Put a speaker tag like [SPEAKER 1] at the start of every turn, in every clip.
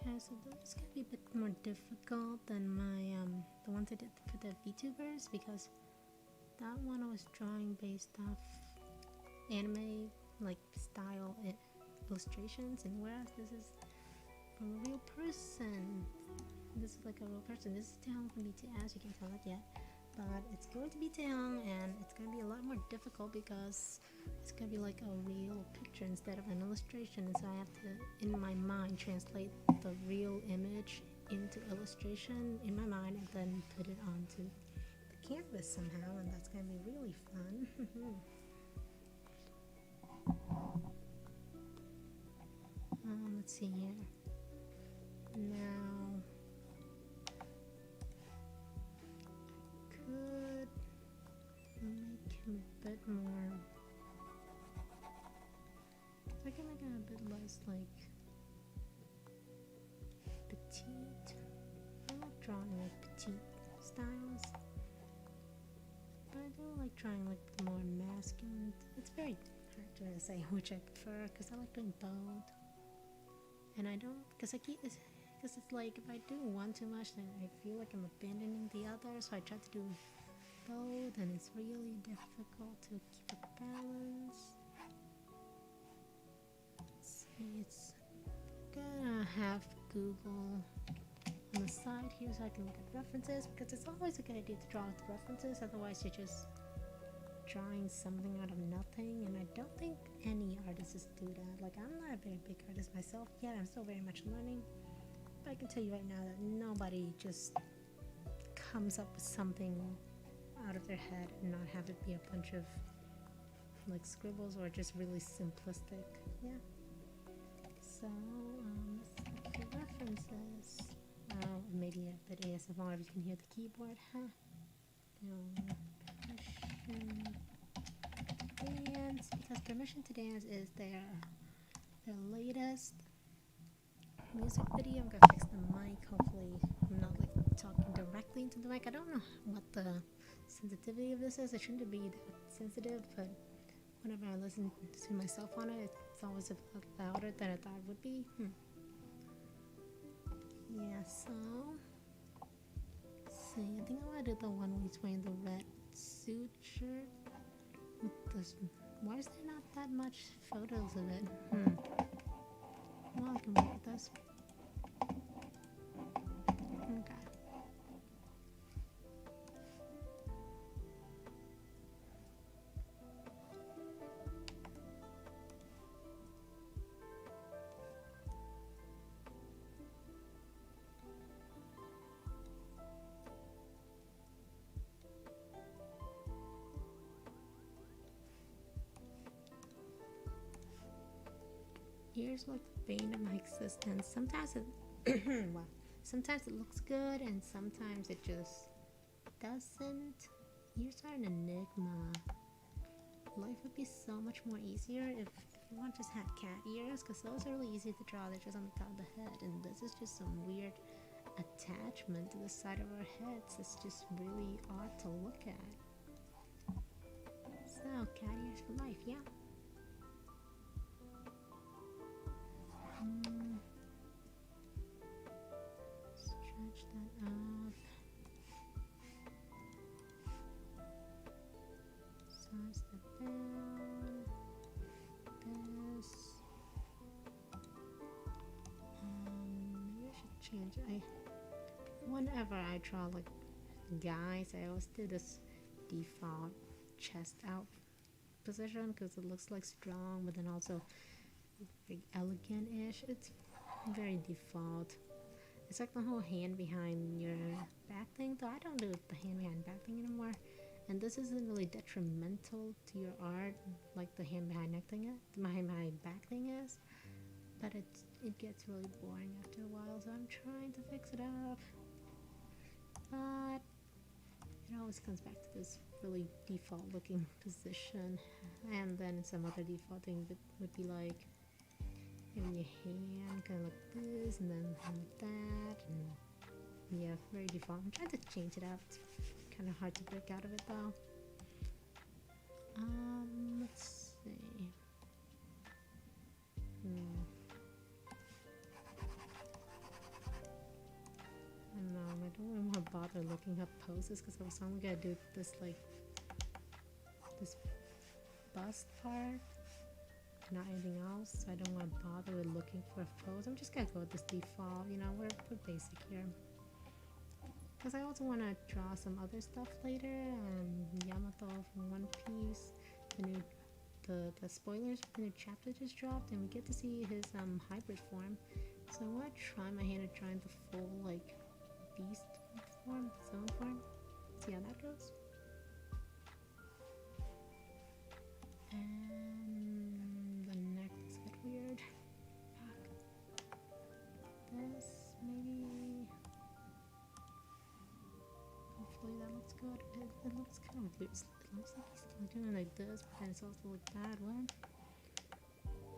[SPEAKER 1] Okay, so this is gonna be a bit more difficult than my the ones I did for the VTubers, because that one I was drawing based off anime like style illustrations, and whereas this is from a real person. This is like a real person. This is taehyung from BTS, you can tell it yet. But it's going to be taehyung, and it's going to be a lot more difficult because it's going to be like a real picture instead of an illustration. And so I have to, in my mind, translate the real image into illustration in my mind and then put it onto the canvas somehow, and that's going to be really fun. Let's see here. Now, could make him a bit more. I can make him a bit less like petite. I like drawing like petite styles, but I do like drawing like the more masculine. It's very hard to say which I prefer because I like doing both. And I don't, because it's like if I do one too much, then I feel like I'm abandoning the other. So I try to do both, and it's really difficult to keep a balance. Let's see, it's gonna have Google on the side here so I can look at references, because it's always a good idea to draw with references. Otherwise, you're just drawing something out of nothing, and I don't think any artists do that. Like, I'm not a very big artist myself yet. I'm still very much learning, but I can tell you right now that nobody just comes up with something out of their head and not have it be a bunch of like scribbles or just really simplistic. Yeah. So let's look for references. Maybe a bit ASMR if you can hear the keyboard, huh? Dance, because Permission to Dance is their latest music video. I'm gonna fix the mic. Hopefully I'm not like talking directly into the mic. I don't know what the sensitivity of this is. It shouldn't be that sensitive, but whenever I listen to myself on it, it's always a lot louder than I thought it would be. Yeah, so let's see, I think I want to do the one where he's wearing the red suit shirt with this. Why is there not that much photos of it? Well, I can work with this. Okay. Here's like the bane of my existence. Sometimes it well, sometimes it looks good and sometimes it just doesn't. Ears are an enigma. Life would be so much more easier if everyone just had cat ears, because those are really easy to draw. They're just on the top of the head, and this is just some weird attachment to the side of our heads. It's just really odd to look at. So, cat ears for life, yeah. Stretch that up. Size that down. This. Maybe I should change it. Whenever I draw like guys, I always do this default chest out position because it looks like strong, but then also very elegant-ish. It's very default. It's like the whole hand behind your back thing, though I don't do the hand behind back thing anymore. And this isn't really detrimental to your art like the hand behind neck thing is, my back thing is. But it gets really boring after a while, so I'm trying to fix it up. But it always comes back to this really default looking position. And then some other default thing would be like maybe a hand kind of like this, and then like that, and yeah, very default. I'm trying to change it up. It's kind of hard to break out of it though. Let's see. bother looking up poses because I was only gonna do this like this bust part, not anything else. So I don't want to bother with looking for a pose. I'm just gonna go with this default. You know, we're basic here. Because I also want to draw some other stuff later. Yamato One Piece, the spoilers for the new chapter just dropped, and we get to see his hybrid form. So I want to try my hand at trying the full like beast form, zoan form. See how that goes. And the neck is a bit weird. Fuck. This maybe. Hopefully that looks good. It looks kind of weird. It looks like he's still doing like this, but then it's also like that. What?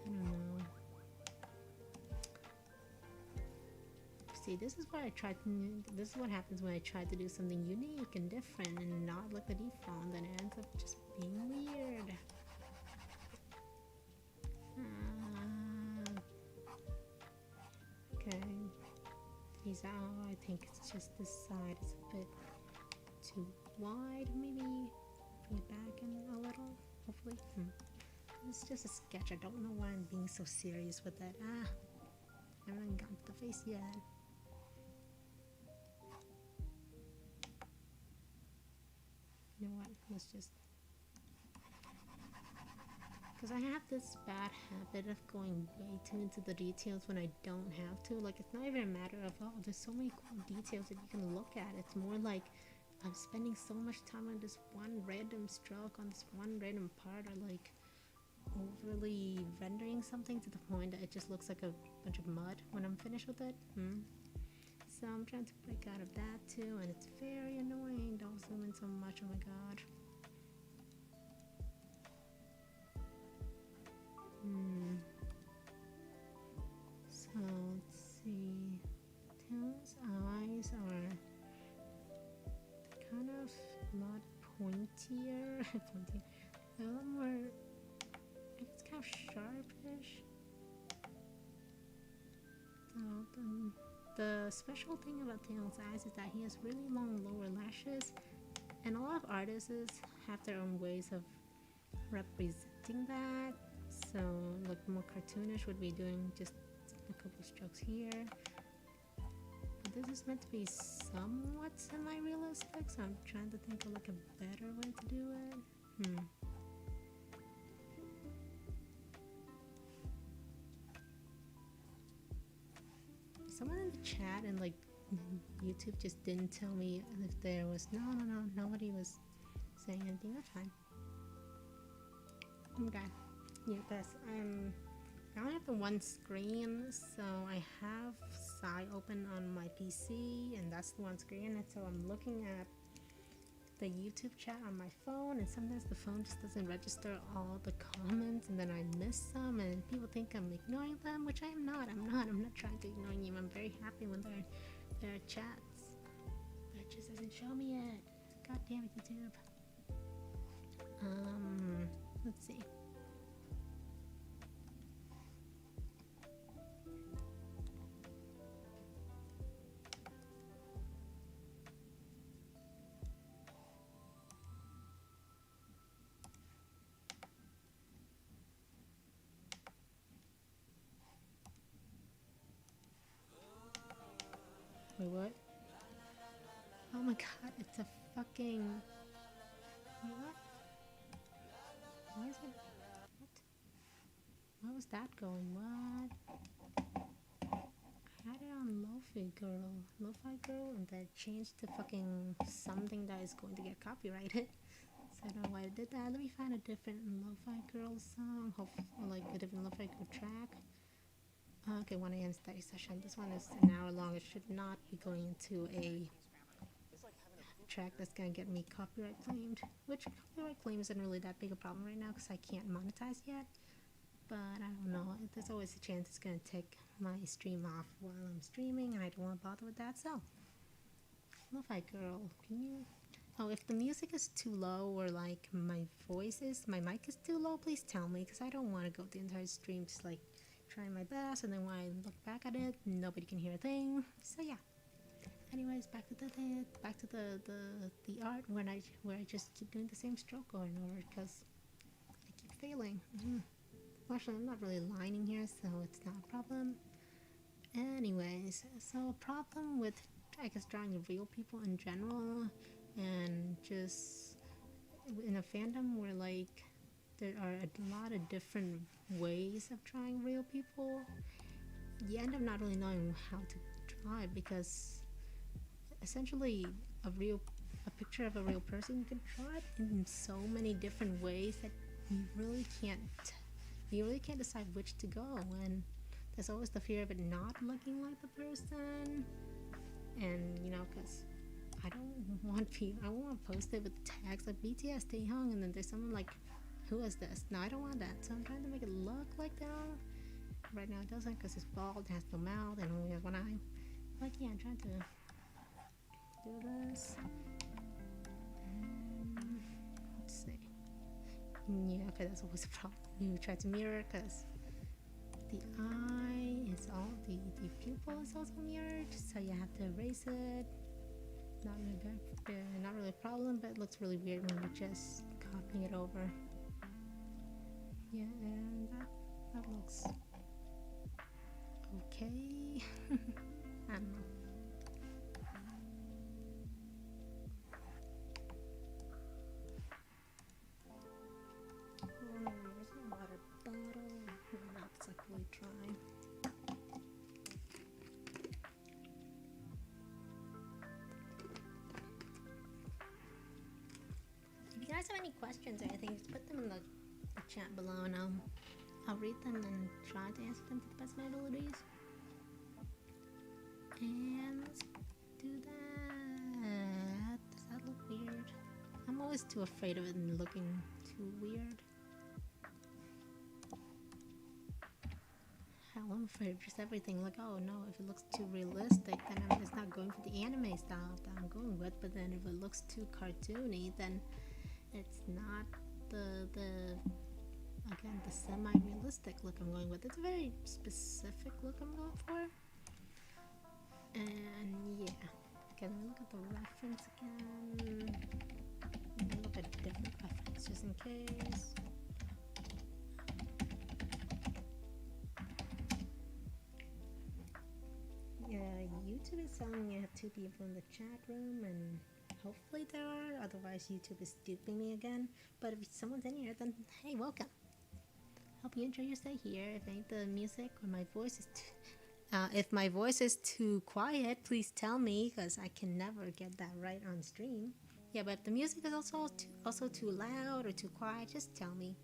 [SPEAKER 1] I don't know. See, this is where I tried to. This is what happens when I try to do something unique and different and not like the default, and then it ends up just being weird. Okay. He's out. I think it's just this side is a bit too wide, maybe bring it back in a little, hopefully. It's just a sketch. I don't know why I'm being so serious with that. I haven't gotten to the face yet. You know what, let's just, because I have this bad habit of going way too into the details when I don't have to. Like, it's not even a matter of, oh, there's so many cool details that you can look at. It's more like I'm spending so much time on this one random stroke, on this one random part, or like overly rendering something to the point that it just looks like a bunch of mud when I'm finished with it. So I'm trying to break out of that too, and it's very annoying. Don't zoom in so much, oh my god. So let's see. Taehyung's eyes are kind of a lot pointier. A little more, I guess, kind of sharpish. The special thing about Taehyung's eyes is that he has really long lower lashes, and a lot of artists have their own ways of representing that. So, like, more cartoonish would be doing just a couple strokes here. But this is meant to be somewhat semi-realistic, so I'm trying to think of like a better way to do it. Someone in the chat and like YouTube just didn't tell me if there was nobody was saying anything. That's fine. Okay. Yeah, I only have the one screen, so I have Psy open on my PC, and that's the one screen, and so I'm looking at the YouTube chat on my phone, and sometimes the phone just doesn't register all the comments, and then I miss some, and people think I'm ignoring them, which I am not. I'm not trying to ignore you. I'm very happy when there are chats, but it just doesn't show me yet. God damn it, YouTube. Let's see. Wait, what? Oh my god, it's a fucking... Wait, what? Why is it... What? Why was that going? What? I had it on Lo-Fi Girl, and then changed to fucking something that is going to get copyrighted. So I don't know why I did that. Let me find a different Lo-Fi Girl song, or like a different Lo-Fi Girl track. Okay, 1 a.m. study session. This one is an hour long. It should not be going into a track that's gonna get me copyright claimed. Which copyright claim isn't really that big a problem right now because I can't monetize yet. But I don't know. There's always a chance it's gonna take my stream off while I'm streaming, and I don't want to bother with that. So, Lo-Fi Girl, can you? Oh, if the music is too low or like my mic is too low, please tell me, because I don't want to go the entire stream just like trying my best, and then when I look back at it, nobody can hear a thing. So yeah. Anyways, back to the art when where I just keep doing the same stroke over and over because I keep failing. Well, actually, I'm not really lining here, so it's not a problem. Anyways, so a problem with, I guess, drawing real people in general, and just in a fandom where like there are a lot of different ways of drawing real people, you end up not really knowing how to draw it because essentially a picture of a real person, you can draw it in so many different ways that you really can't decide which to go, and there's always the fear of it not looking like the person. And because I want to post it with tags like BTS taehyung, and then there's someone like, who is this? No, I don't want that, so I'm trying to make it look like them. Right now it doesn't because it's bald, it has no mouth, and only has one eye. But yeah, I'm trying to do this. Let's see. Yeah, okay, that's always a problem. You try to mirror because the eye is all the pupil is also mirrored, so you have to erase it. Not really a problem, but it looks really weird when you're just copying it over. Yeah, and that looks okay. I don't know. Where's my water bottle? My mouth's like really dry. If you guys have any questions or anything, just put them in the chat below, and I'll read them and try to answer them to the best of my abilities. And let's do that. Does that look weird? I'm always too afraid of it looking too weird. Hell, I'm afraid of just everything. Like, oh no, if it looks too realistic, then I'm just not going for the anime style that I'm going with. But then if it looks too cartoony, then it's not the semi-realistic look I'm going with. It's a very specific look I'm going for. And yeah, okay, let me look at the reference again. Let me look at a different reference just in case. Yeah, YouTube is telling me I have 2 people in the chat room, and hopefully there are, otherwise YouTube is duping me again. But if someone's in here, then hey, welcome. Hope you enjoy your stay here. If ain't the music or my voice is if my voice is too quiet, please tell me, because I can never get that right on stream. Yeah, but if the music is also too loud or too quiet, just tell me,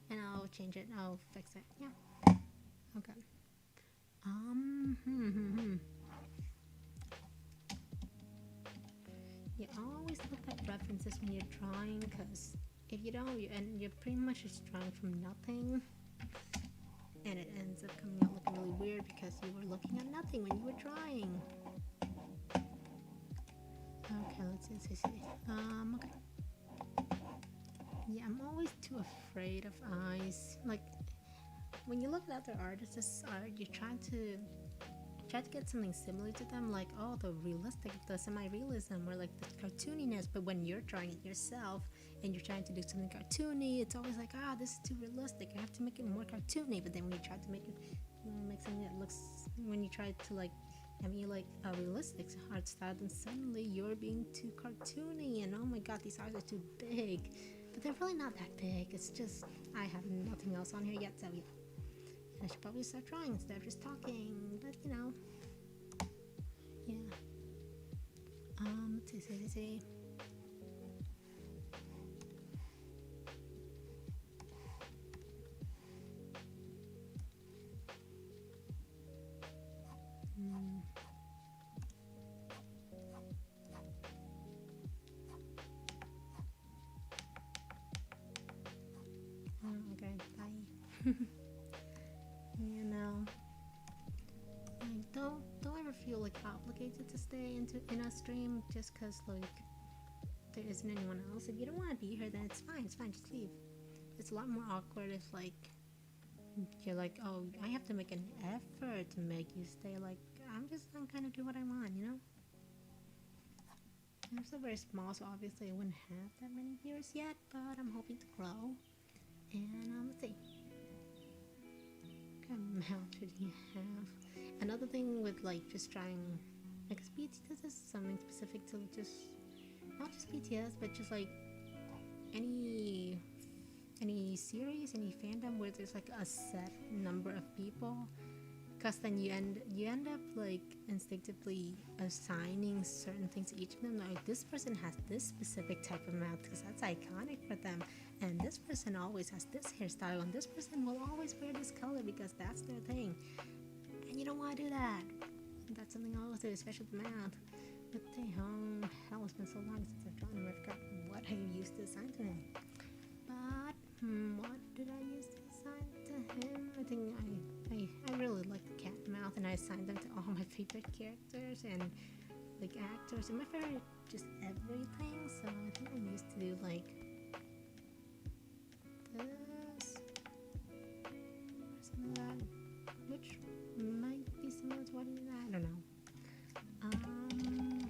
[SPEAKER 1] and I'll change it. I'll fix it. Yeah. Okay. You always look at references when you're drawing, because if you don't, you're pretty much just drawing from nothing. And it ends up coming out looking really weird because you were looking at nothing when you were drawing. Okay, let's see. Okay. Yeah, I'm always too afraid of eyes. Like, when you look at other artists' art, you try to get something similar to them, like, oh, the semi-realism, or like the cartooniness. But when you're drawing it yourself and you're trying to do something cartoony, it's always like, this is too realistic, I have to make it more cartoony. But then when you try to make something that looks, when you try to like emulate a realistic art style, then suddenly you're being too cartoony, and oh my god, these eyes are too big. But they're really not that big. It's just I have nothing else on here yet, so yeah. I should probably start drawing instead of just talking, but yeah. Let's see. Okay, bye. Don't ever feel like obligated to stay in a stream just because like there isn't anyone else. If you don't want to be here, then it's fine, just leave. It's a lot more awkward if like you're like, oh, I have to make an effort to make you stay. Like, I'm gonna do what I want, I'm still very small, so obviously I wouldn't have that many viewers yet, but I'm hoping to grow. And let's see. What kind of mouth should he have? Another thing with like just trying, I guess BTS is something specific to just, not just BTS, but just like any series, any fandom where there's like a set number of people, because then you end up like instinctively assigning certain things to each of them. Like this person has this specific type of mouth because that's iconic for them, and this person always has this hairstyle, and this person will always wear this color because that's their thing. And you don't want to do that. That's something I always do, especially with mouth. With taehyung, hell, it's been so long since I've drawn him. I forgot what I used to assign to him. But what did I use to assign to him? I think I really like the cat mouth, and I assigned them to all my favorite characters and like actors and my favorite just everything. So I think I used to do like this or something like that, which might be similar to what I did. I don't know.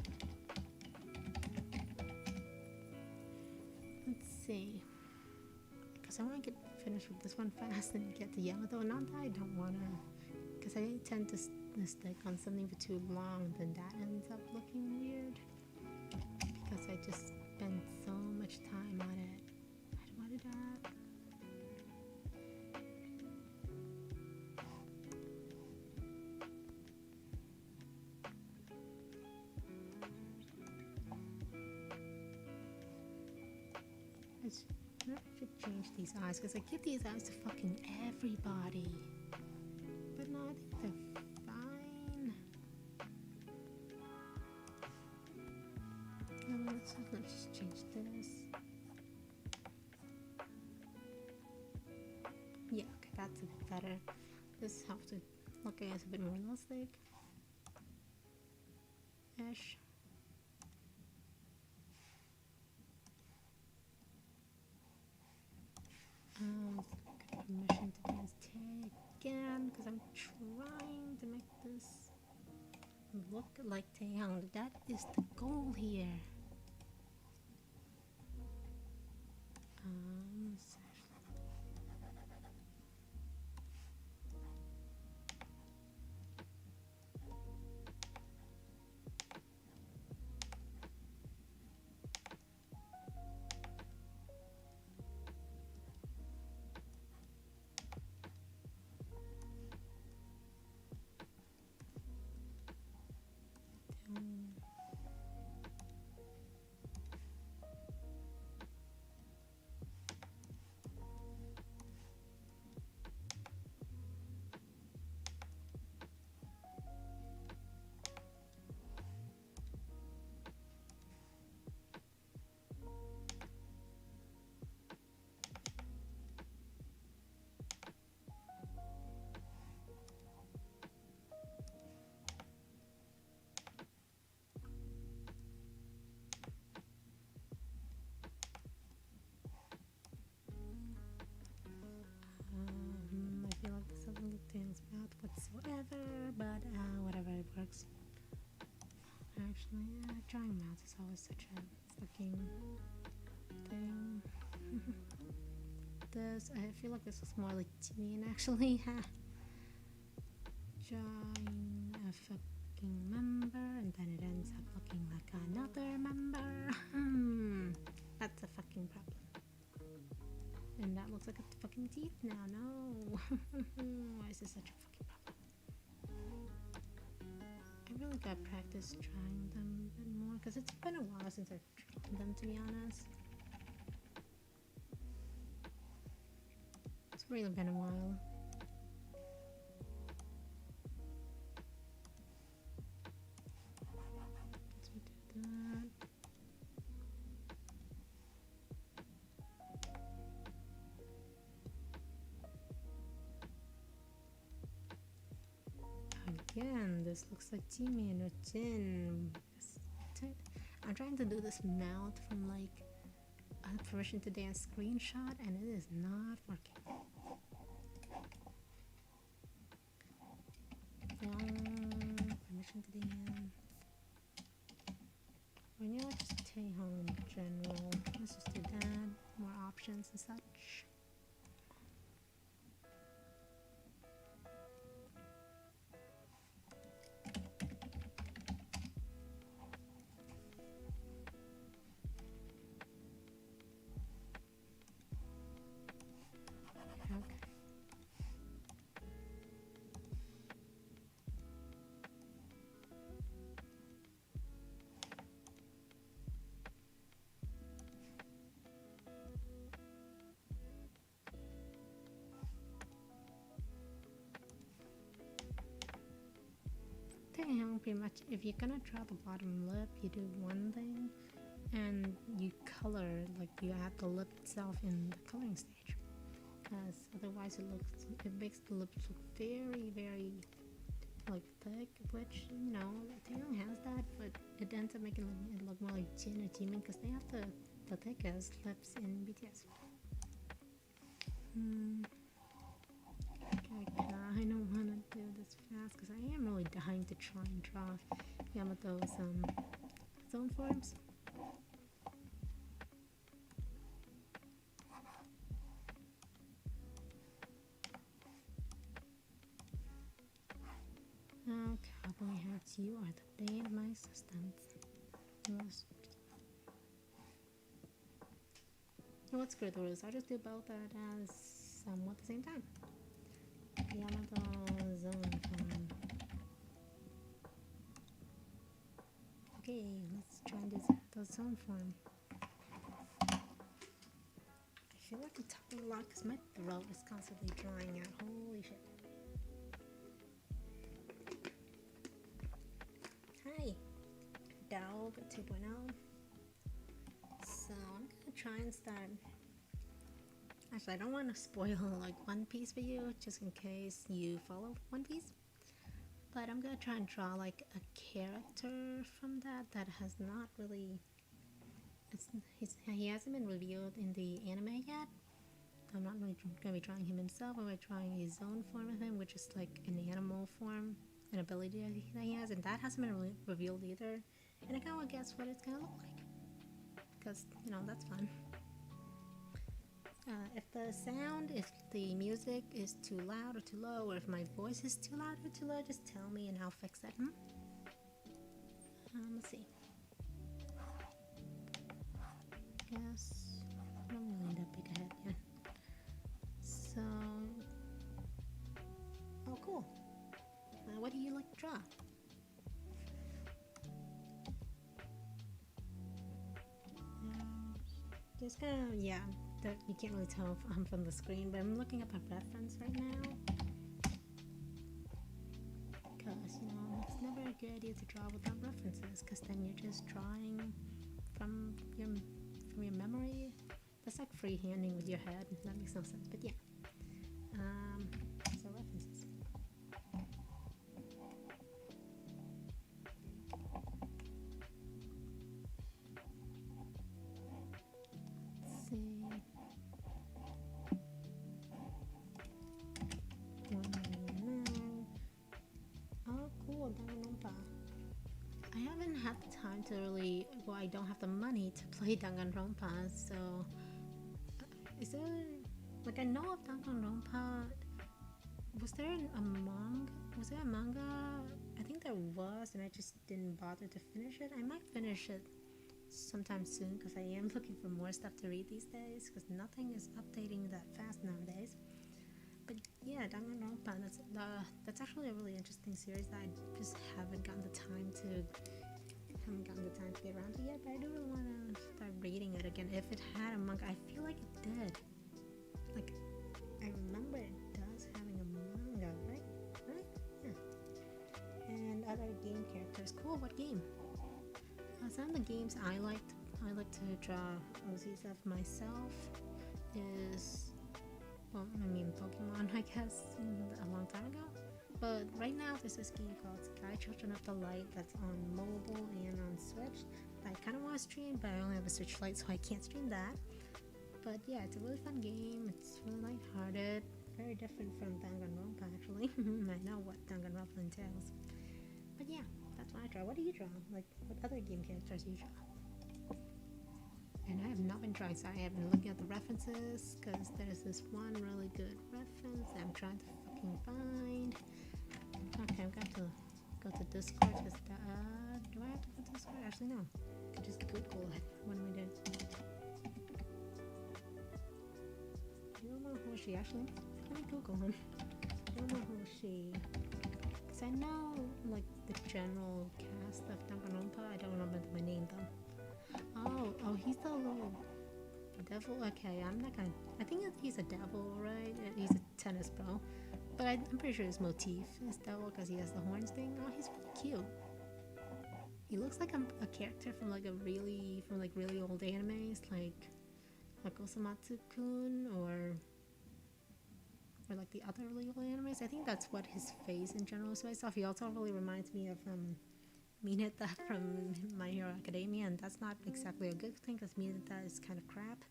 [SPEAKER 1] Let's see. Because I want to get finished with this one fast and get to Yamato. Not that I don't want to, because I tend to stick on something for too long, then that ends up looking weird. Because I just spend so much time on it. I don't want to do that. I should change these eyes, because I give these eyes to fucking everybody. But no, I think they're fine. No, let's just change this. Yeah, okay, that's a bit better. This helps it look, I guess, a bit more realistic. Ish. Permission to dance again, because I'm trying to make this look like taehyung. That is the goal here. I feel like this doesn't look Taylor's mouth whatsoever, but whatever, it works. Actually, drawing mouth is always such a fucking thing. This, I feel like this was more like Tian actually. Drawing a fucking member, and then it ends up looking like another member. That's a fucking problem. And that looks like a fucking teeth now. No. Why is this such a fucking problem? I really gotta practice trying them a bit more, because it's been a while since I've drawn them, to be honest. It's really been a while. So we did that. Again, this looks like Timmy and her chin. I'm trying to do this mouth from like a permission to dance screenshot, and it is not working. Permission to dance. When you just taehyung general. Let's just do that. More options and such. Okay. Taehyung pretty much, if you're gonna draw the bottom lip, you do one thing, and you color, like you add the lip itself in the coloring stage, because otherwise it makes the lips look very, very like thick, which, you know, Taehyung has that, but it ends up making it look more like Jin or Jimin because they have the thickest lips in BTS. Okay, I don't want to do this fast because I am really dying to try and draw Yamato's zoan forms. Okay, cowboy hats, you are the bane of my existence. Let's screw the rules. I'll just do both as somewhat at the same time. Yamato zoan form. Okay, let's try and do the zoan form. I feel like I'm talking a lot because my throat is constantly drying out. Holy shit. Hi, Dog 2.0. So I'm gonna try and start. Actually, I don't want to spoil like One Piece for you, just in case you follow One Piece. But I'm gonna try and draw like a character from that has not really. He hasn't been revealed in the anime yet. I'm not really gonna be drawing him himself. I'm gonna be drawing a zoan form of him, which is like an animal form, an ability that he has, and that hasn't been really revealed either. And I kind of want to guess what it's gonna look like, because you know that's fun. If the music is too loud or too low, or if my voice is too loud or too low, just tell me and I'll fix it. Let's see. Yes, I don't really need that big a head yet. So, oh cool. What do you like to draw? Just kind of, yeah, that you can't really tell if I'm from the screen, but I'm looking up a reference right now. Because, you know, it's never a good idea to draw without references, because then you're just drawing from your memory. That's like freehanding with your head. That makes no sense, but yeah. So references. Let's see. Oh, cool. Danganronpa. I haven't had the time to really. Well, I don't have the money to play Danganronpa, so. Is there. Like, I know of Danganronpa. Was there a manga? Was there a manga? I think there was, and I just didn't bother to finish it. I might finish it sometime soon because I am looking for more stuff to read these days because nothing is updating that fast nowadays. But yeah, Danganronpa, that's actually a really interesting series that I just haven't gotten the time to get around to yet. But I do really want to start reading it again. If it had a manga, I feel like it did. Like, I remember it does having a manga, right? Yeah. And other game characters. Cool. What game? Some of the games I like to draw OCs of myself is, well, I mean Pokemon, I guess, a long time ago. But right now there's this game called Sky Children of the Light that's on mobile and on Switch. I kind of want to stream, but I only have a Switch Lite, so I can't stream that. But yeah, it's a really fun game. It's really lighthearted, very different from Danganronpa actually. I know what Danganronpa entails. But yeah, that's what I draw. What do you draw? Like, what other game characters do you draw? And I have not been trying, so I have been looking at the references because there's this one really good reference that I'm trying to fucking find. Okay, I've got to go to Discord. Do I have to go to Discord? Actually, no. I could just Google it when we did. I don't know who is she actually. Let me Google him. I don't know who is she. Because I know, like, the general cast of Danganronpa. I don't remember my name though. Oh, he's the little devil. Okay, I'm not gonna. I think he's a devil, right? He's a tennis pro. But I'm pretty sure his motif is devil because he has the horns thing. Oh, he's really cute. He looks like a character from like really old animes, like Osamatsu-kun or like the other really old animes. I think that's what his face in general is based off. He also really reminds me of Mineta from My Hero Academia, and that's not exactly a good thing because Mineta is kind of crap.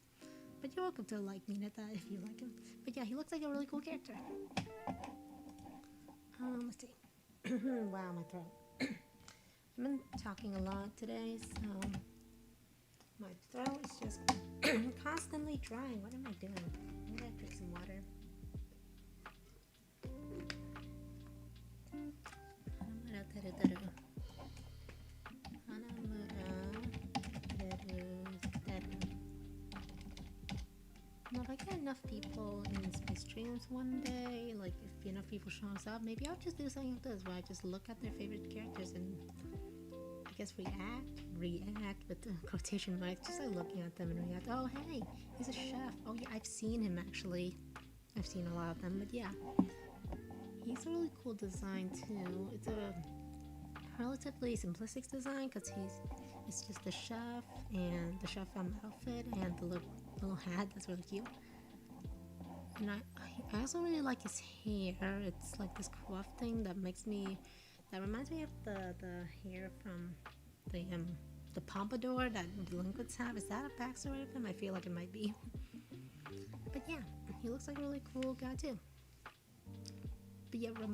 [SPEAKER 1] But you're welcome to like Mineta if you like him. But yeah, he looks like a really cool character. Let's see. Wow, my throat. I've been talking a lot today, so my throat is just constantly drying. What am I doing? I'm gonna drink some water. Well, if I get enough people in my streams one day, like if enough people shows up, maybe I'll just do something like this where I just look at their favorite characters and I guess react with the quotation marks, just like looking at them and react. Oh hey, he's a chef. Oh yeah, I've seen him actually. I've seen a lot of them, but yeah. He's a really cool design too. It's a relatively simplistic design because it's just the chef and the chef outfit and the little hat that's really cute. And I also really like his hair. It's like this coif thing that reminds me of the hair from the pompadour that delinquents have. Is that a backstory of him? I feel like it might be. But yeah, he looks like a really cool guy too. But yeah, what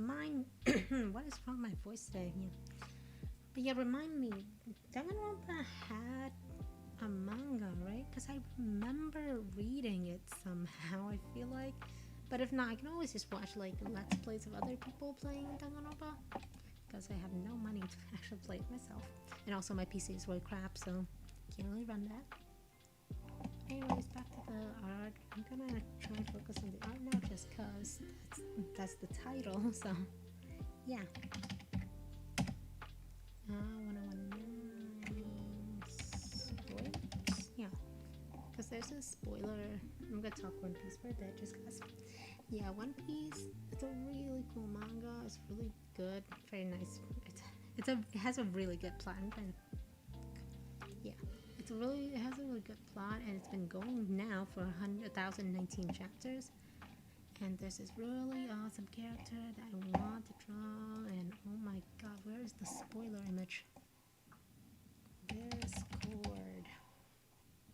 [SPEAKER 1] is wrong with my voice today? Yeah. But yeah, remind me, Danganronpa had a manga, right? Because I remember reading it somehow, I feel like. But if not, I can always just watch like Let's Plays of other people playing Danganronpa. Because I have no money to actually play it myself. And also my PC is really crap, so can't really run that. Anyways, back to the art. I'm gonna try and focus on the art now just because that's the title, so yeah. 101 spoilers? Yeah. Because there's a spoiler. I'm gonna talk One Piece for a bit just because. Yeah, One Piece, it's a really cool manga. It's really good. Very nice. It has a really good plot. Yeah. It has a really good plot, and it's been going now for 1,019 chapters. And there's this really awesome character that I want to draw, and oh my god, where is the spoiler image? Discord.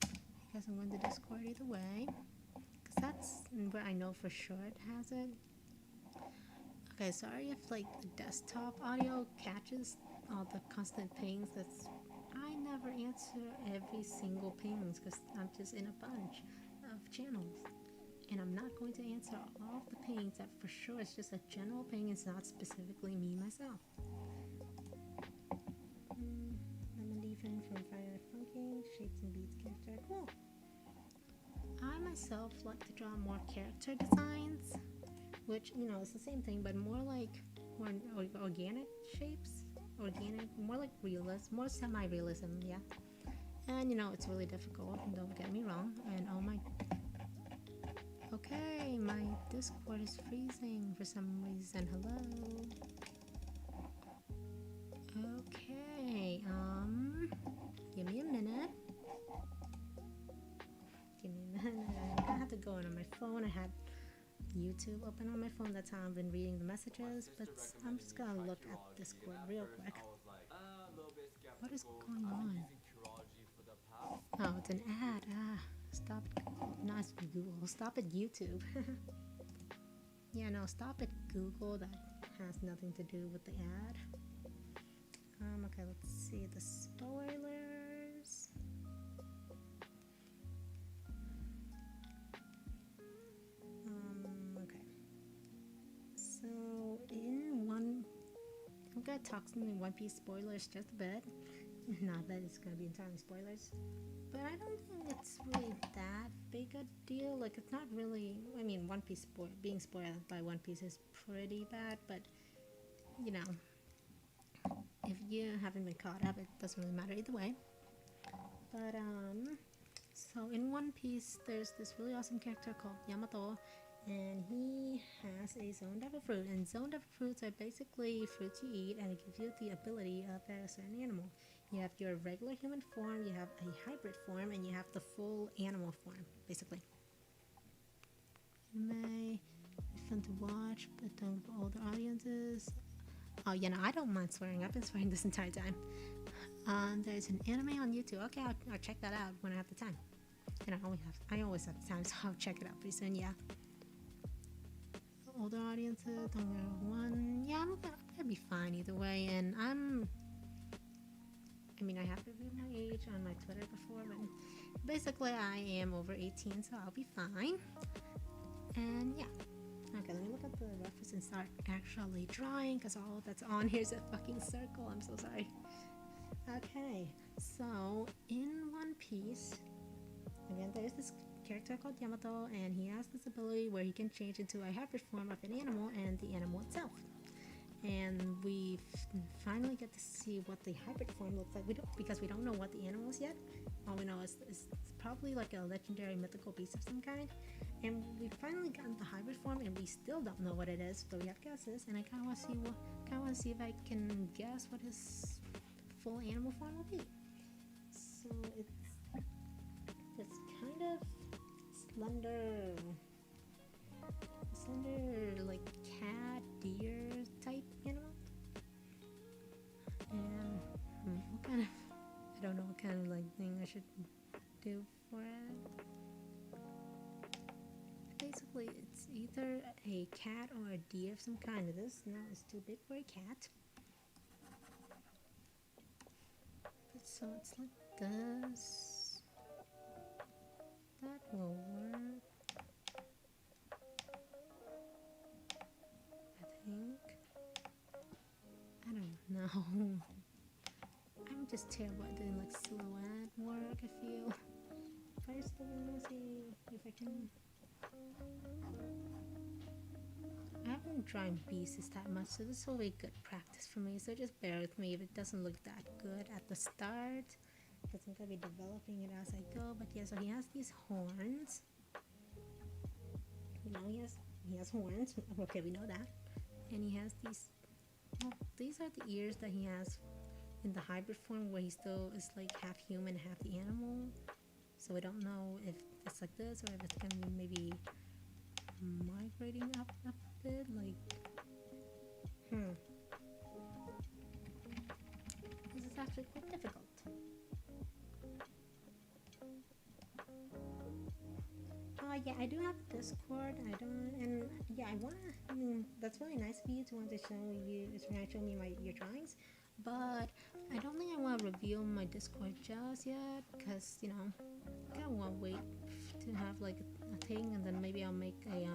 [SPEAKER 1] I guess I'm going to Discord either way, because that's where I know for sure it has it. Okay, sorry if like the desktop audio catches all the constant pings. I never answer every single pings because I'm just in a bunch of channels. And I'm not going to answer all of the pings. That for sure is just a general ping. It's not specifically me myself. Lemon Defen from Fire Funking, Shapes and Beats character. Cool. I myself like to draw more character designs, which, you know, it's the same thing, but more like organic shapes. More like realism, more semi-realism, yeah. And, you know, it's really difficult, don't get me wrong. And oh my... Okay, my Discord is freezing for some reason. Hello. Okay, give me a minute. I'm gonna have to go in on my phone. I had YouTube open on my phone. That's how I've been reading the messages. But I'm just gonna look at Discord real quick. What is going on? Oh, it's an ad. Stop it, Google. Not Google. Stop it, YouTube. Yeah, no, stop it, Google. That has nothing to do with the ad. Okay, let's see the spoilers. talk some One Piece spoilers just a bit. Not that it's gonna be entirely spoilers, but I don't think it's really that big a deal. Like, it's not really. I mean, One Piece being spoiled by One Piece is pretty bad, but you know, if you haven't been caught up, it doesn't really matter either way. But so in One Piece, there's this really awesome character called Yamato, and he has a zoned type of fruit. And zoned type of fruits are basically fruits you eat, and it gives you the ability of a certain animal. You have your regular human form, you have a hybrid form, and you have the full animal form, basically. Anime, it's fun to watch, but don't for older audiences. Oh, you know, I don't mind swearing. I've been swearing this entire time. There's an anime on YouTube. Okay, I'll check that out when I have the time. And I always have the time, so I'll check it out pretty soon. Yeah. Older audiences, don't know one. Yeah, I'm gonna be fine either way. And I have reviewed my age on my Twitter before, but basically I am over 18, so I'll be fine. And yeah. Okay, let me look at the reference and start actually drawing, because all that's on here is a fucking circle. I'm so sorry. Okay, so in One Piece, again, there's this character called Yamato, and he has this ability where he can change into a hybrid form of an animal and the animal itself. And we finally get to see what the hybrid form looks like. Because we don't know what the animal is yet. All we know is it's probably like a legendary mythical beast of some kind. And we finally gotten the hybrid form, and we still don't know what it is. So we have guesses, and I kind of want to see if I can guess what his full animal form will be. So it's kind of slender, like cat, deer type animal. And I don't know what kind of like thing I should do for it. Basically, it's either a cat or a deer of some kind. This now is too big for a cat. So it's like this. That will work, I think. I don't know. I'm just terrible at doing like silhouette work, I feel. First, let me see if I can. I haven't drawn beasts that much, so this will be good practice for me. So just bear with me if it doesn't look that good at the start, because I'm gonna be developing it as I go. But yeah, so he has these horns. You know, he has horns. Okay, we know that. And he has these. Well, these are the ears that he has in the hybrid form, where he still is like half human, half the animal. So we don't know if it's like this or if it's gonna be maybe migrating up a bit, like this is actually quite difficult. Yeah, I do have Discord. That's really nice of you to want to show me your drawings, but I don't think I want to reveal my Discord just yet, because I kind of want to wait to have like a thing, and then maybe I'll make a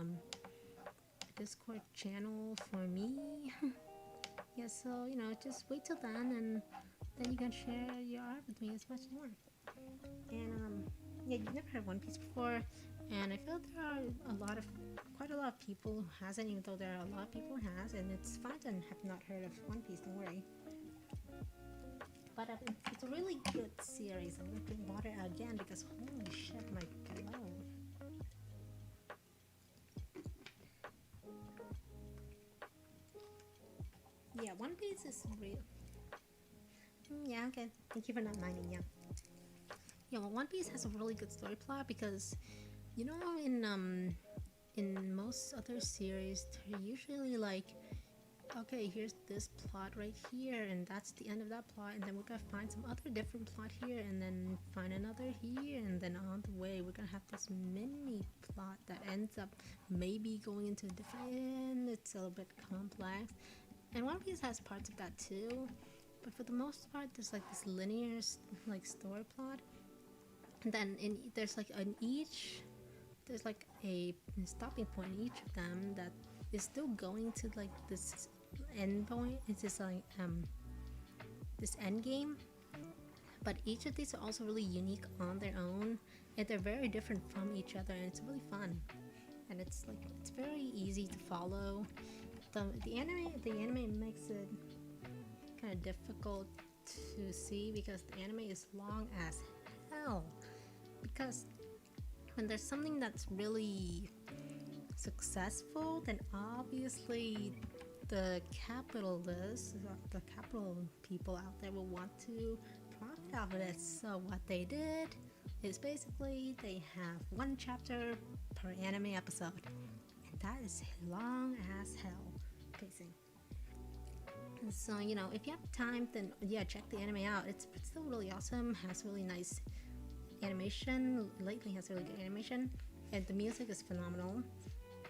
[SPEAKER 1] Discord channel for me. Yeah, so just wait till then, and then you can share your art with me as much as you want. And yeah, you've never heard One Piece before, and I feel there are quite a lot of people who hasn't, even though there are a lot of people who has, and it's fine to have not heard of One Piece, don't worry. But it's a really good series. I'm gonna drink water again because holy shit, my blood. Yeah, One Piece is real. Yeah, okay. Thank you for not minding. Yeah. Yeah, well, One Piece has a really good story plot, because in most other series they're usually like, okay, here's this plot right here, and that's the end of that plot, and then we're gonna find some other different plot here, and then find another here, and then on the way we're gonna have this mini plot that ends up maybe going into a different, and it's a little bit complex. And One Piece has parts of that too, but for the most part there's like this linear like story plot, and then there's like a stopping point in each of them that is still going to like this end point. It's just like this end game. But each of these are also really unique on their own, and they're very different from each other, and it's really fun. And it's like it's very easy to follow. The anime makes it kind of difficult to see because the anime is long as hell. Because when there's something that's really successful, then obviously the capitalists, the capital people out there will want to profit off of it. So what they did is basically they have one chapter per anime episode, and that is long as hell pacing. And so if you have time, then yeah, check the anime out. It's still really awesome. Has really nice animation. Lately has really good animation, and the music is phenomenal.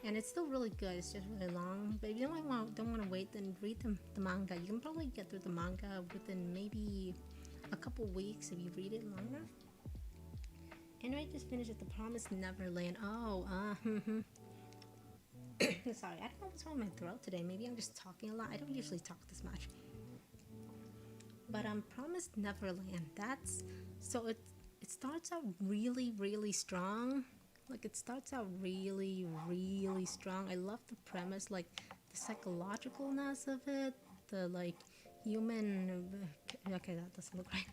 [SPEAKER 1] And it's still really good. It's just really long. But if you don't want to wait, then read the manga. You can probably get through the manga within maybe a couple weeks if you read it long enough. And I just finished The Promised Neverland. Sorry, I don't know what's wrong with my throat today. Maybe I'm just talking a lot. I don't usually talk this much. But Promised Neverland. It starts out really, really strong. Like it starts out really, really strong. I love the premise, like the psychologicalness of it, the like human. Okay, that doesn't look right.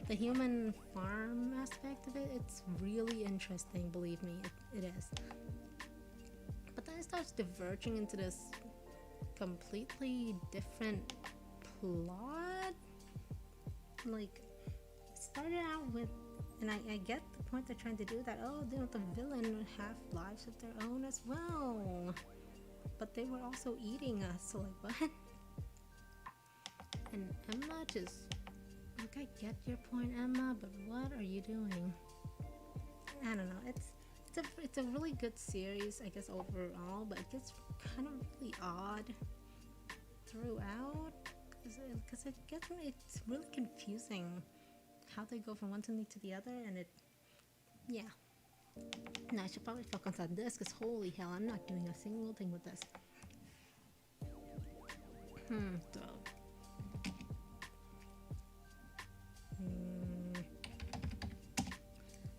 [SPEAKER 1] The human farm aspect of it. It's really interesting. Believe me, it is. But then it starts diverging into this completely different plot. Like it started out with. And I get the point they're trying to do that, the villain have lives of their own as well. But they were also eating us, so like, what? And Emma just, like, I get your point, Emma, but what are you doing? I don't know, it's a really good series, I guess, overall, but it gets kind of really odd throughout, because it's really confusing how they go from one thing to the other, and no, I should probably focus on this, because holy hell, I'm not doing a single thing with this.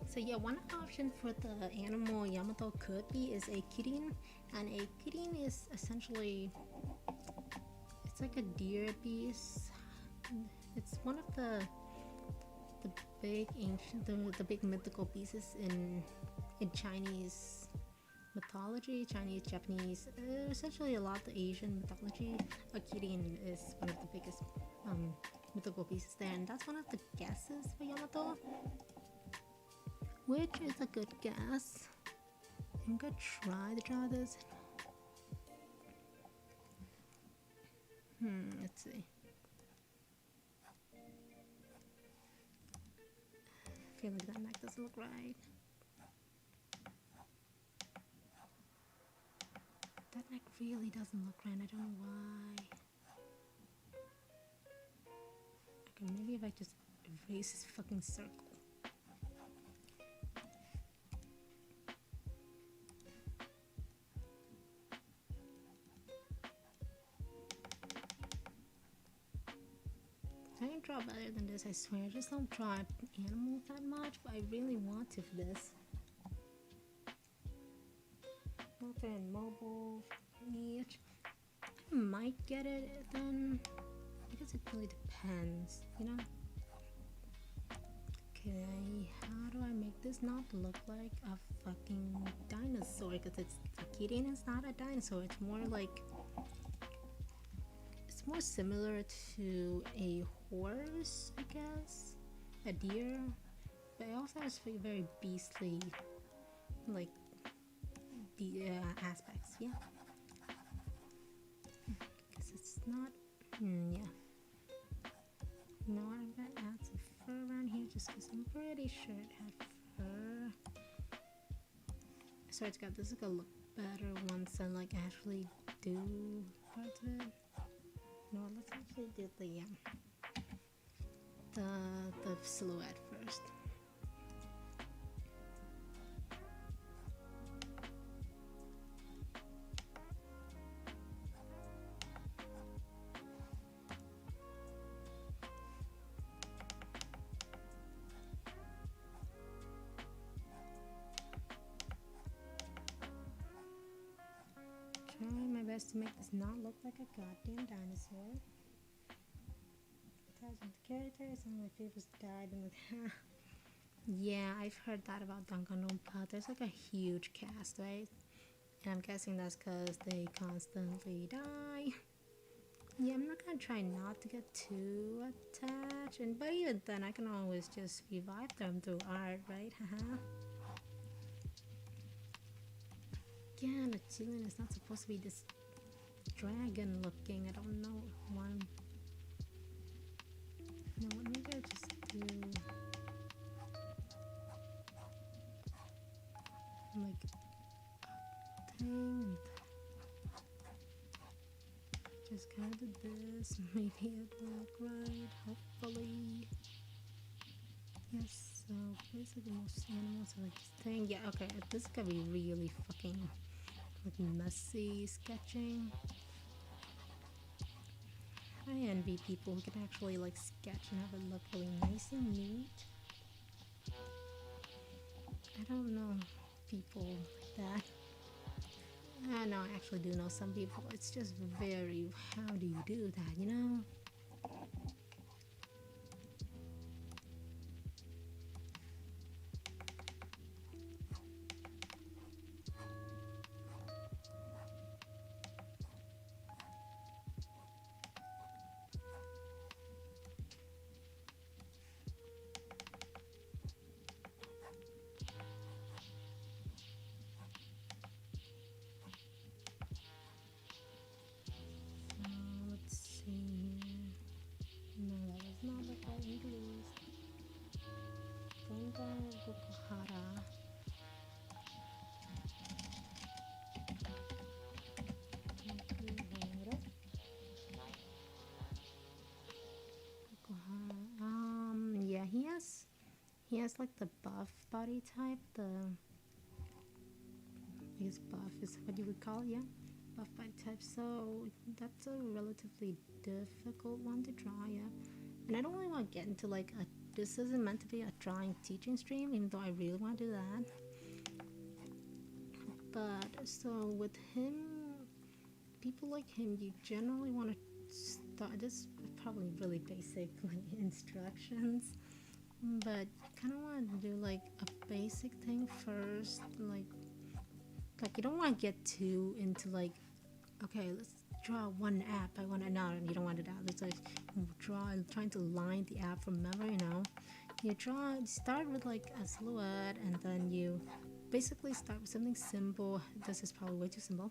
[SPEAKER 1] So yeah, one option for the animal Yamato could be is a kirin, and a kirin is essentially, it's like a deer beast. It's one of the big ancient, the big mythical beasts in Chinese mythology, Chinese, Japanese, essentially a lot of the Asian mythology. A kirin is one of the biggest mythical beasts there, and that's one of the guesses for Yamato, which is a good guess. I'm gonna try to draw this. Let's see. I feel like that neck doesn't look right. That neck really doesn't look right. I don't know why. Okay, maybe if I just erase this fucking circle. I can draw better than this, I swear. I just don't draw animals that much, but I really want to for this. Filter and mobile, niche. I might get it then. I guess it really depends, you know? Okay, how do I make this not look like a fucking dinosaur? Because it's a kirin, it's not a dinosaur. It's more like, it's more similar to a horse, I guess, a deer, but it also has very beastly, like, aspects. Yeah, because it's not. Yeah. You know what? I'm gonna add some fur around here just because I'm pretty sure it had fur. So it's got this is gonna look better once I like actually do parts of it. No, let's actually do the silhouette first. make this not look like a goddamn dinosaur. Thousands of characters, some of my favorites died in the yeah, I've heard that about Danganronpa. There's like a huge cast, right? And I'm guessing that's because they constantly die. Yeah, I'm not gonna try not to get too attached, but even then, I can always just revive them through art, right? Haha. Yeah, the Chilean is not supposed to be this dragon looking. I don't know why. No, maybe I'll just do like a thing. Just kind of do this. Maybe it will look right. Hopefully. Yes. So basically, most animals are like this thing. Yeah. Okay. This is gonna be really fucking like messy sketching. I envy people who can actually like sketch and have it look really nice and neat. I don't know people like that. No, I actually do know some people. It's just very, how do you do that, you know? Yeah, he has like the buff body type. I guess buff is what you would call it, yeah, buff body type. So that's a relatively difficult one to draw, yeah. And I don't really want to get into like a. This isn't meant to be a drawing teaching stream, even though I really want to do that. But so with him, people like him, you generally want to start. This is probably really basic like instructions, but you kind of want to do like a basic thing first, like you don't want to get too into like, okay, let's draw one app. I want to no, you don't want to do that. Let's like trying to line the app from memory. You know, you start with like a silhouette, and then you basically start with something simple. This is probably way too simple.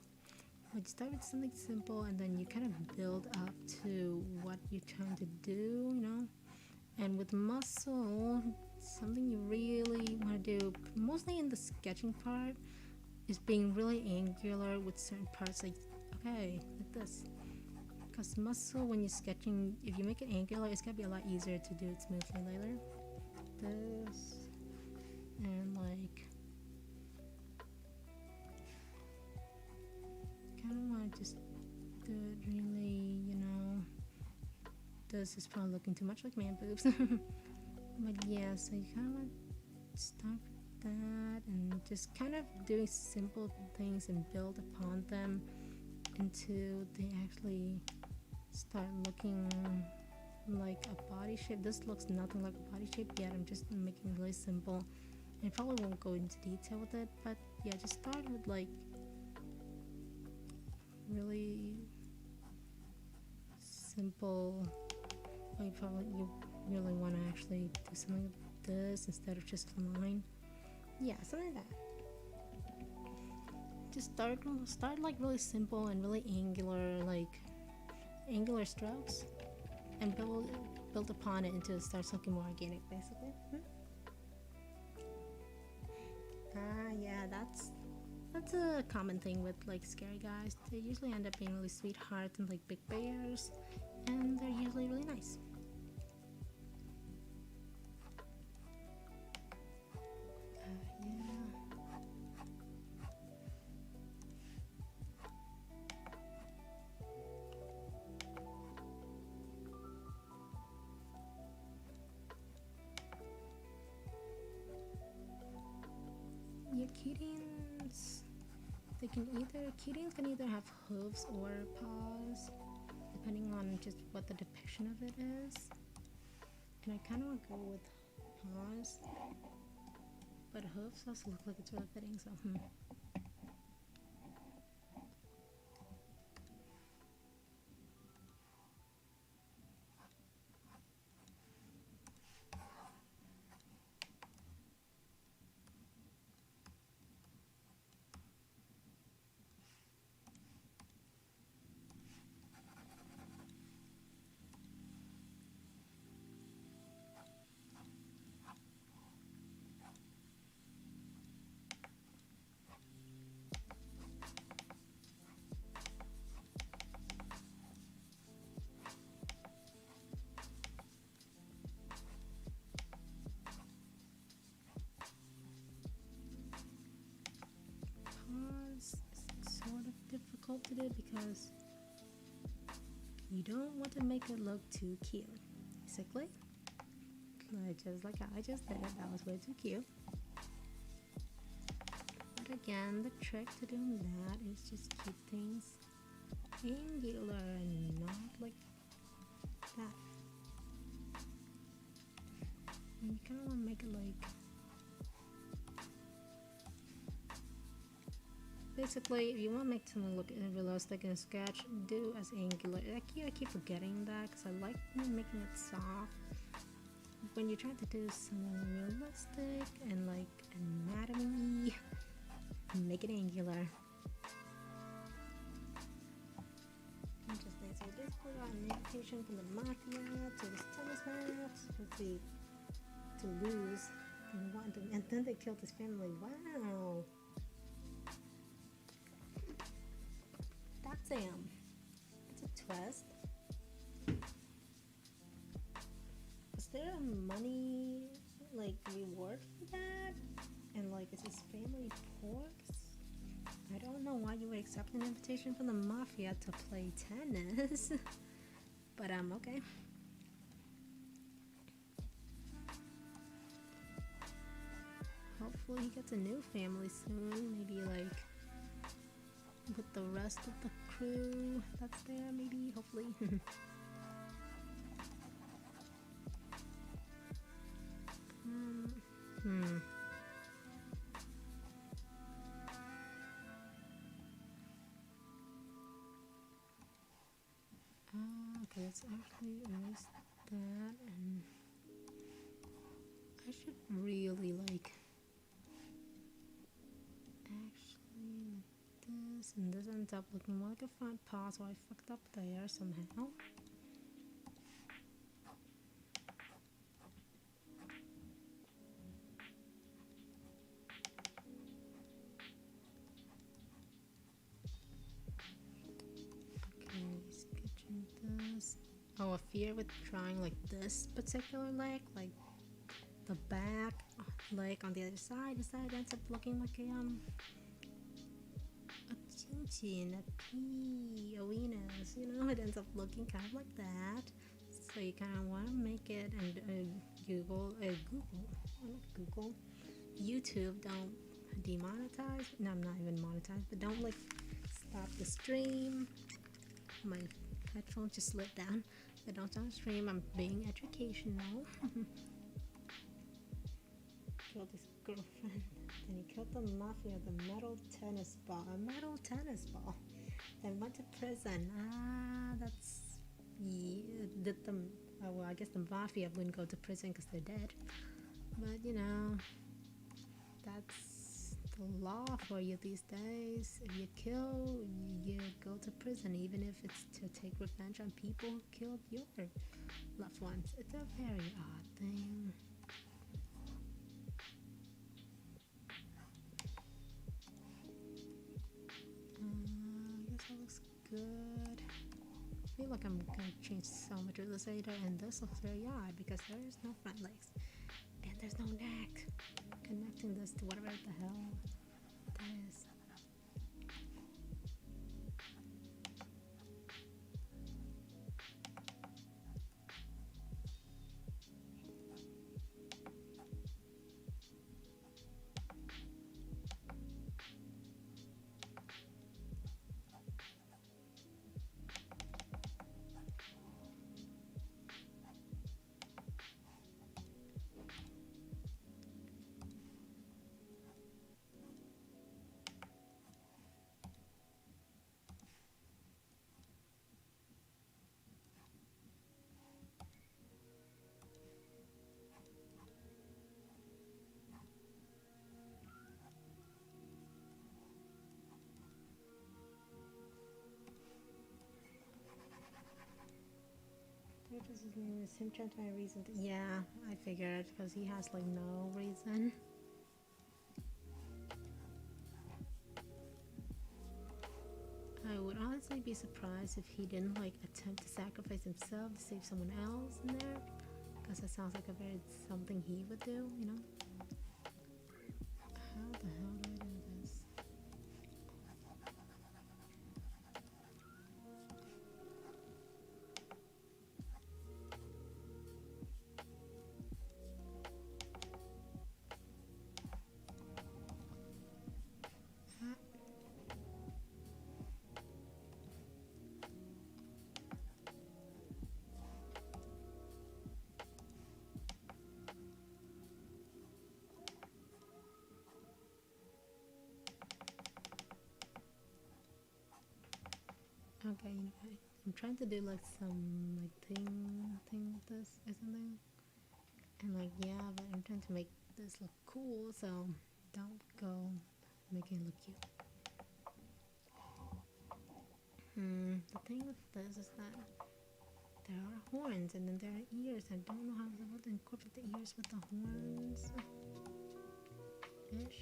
[SPEAKER 1] But you start with something simple, and then you kind of build up to what you're trying to do. You know, and with muscle, something you really want to do, mostly in the sketching part, is being really angular with certain parts, like okay, like this. Because muscle, when you're sketching, if you make it angular, it's gonna be a lot easier to do it smoothly later. This and like kind of want to just do it really, you know. This is probably looking too much like man boobs, but yeah. So you kind of want to start that and just kind of doing simple things and build upon them until they actually start looking like a body shape. This looks nothing like a body shape yet. I'm just making it really simple, and I probably won't go into detail with it, but yeah, just start with like really simple. Like you really want to actually do something like this instead of just a line. Yeah, something like that. Just start like really simple and really angular, like angular strokes, and build upon it until it starts looking more organic, basically. Yeah, that's a common thing with like scary guys. They usually end up being really sweethearts and like big bears, and they're usually really nice. Yakutians, they can either, cuties can either have hooves or paws, depending on just what the depiction of it is. And I kind of want to go with paws, but hooves also look like it's really fitting, so paws is sort of difficult to do because you don't want to make it look too cute. Basically, like I just did it, that was way too cute. But again, the trick to doing that is just keep things angular and not like that. And you kind of want to make it like, basically, if you want to make something look realistic in a sketch, do as angular. I keep forgetting that because I like making it soft. When you're trying to do something realistic and like anatomy, make it angular. Interesting. So basically, got an invitation from the mafia to this tennis match to lose, and then they killed his family. Wow. That's it's a twist. Is there a money like reward for that? And like, is his family poor? I don't know why you would accept an invitation from the mafia to play tennis. But okay. Hopefully he gets a new family soon. Maybe like with the rest of the crew that's there, maybe, hopefully. Okay, let's actually erase that, and I should really like actually this, and this ends up looking more like a front paw, so I fucked up there somehow. Oh, a fear with trying like this particular leg, like the back leg on the other side. The side ends up looking like a chin, a P, a Venus. You know, it ends up looking kind of like that. So you kind of want to make it, and YouTube don't demonetize. No, I'm not even monetized, but don't like stop the stream. My headphone just slid down. I don't on stream, I'm being educational. Killed his girlfriend. Then he killed the mafia, the metal tennis ball. A metal tennis ball. Then went to prison. That's... Yeah, well, I guess the mafia wouldn't go to prison because they're dead. But, you know, that's the law for you these days. If you kill, you go to prison, even if it's to take revenge on people who killed your loved ones. It's a very odd thing. I guess that looks good. I feel like I'm gonna change so much of this later, and this looks very odd because there is no front legs and there's no neck connecting this to whatever the hell that is. This is name is him trying to find a reason to, yeah, I figured, because he has like no reason. I would honestly be surprised if he didn't like attempt to sacrifice himself to save someone else in there, because that sounds like a very something he would do, you know? How the hell do I do this? Okay, I'm trying to do like some like thing with this or something, and like yeah, but I'm trying to make this look cool, so don't go making it look cute. The thing with this is that there are horns and then there are ears. I don't know how I'm supposed to incorporate the ears with the horns. Ish.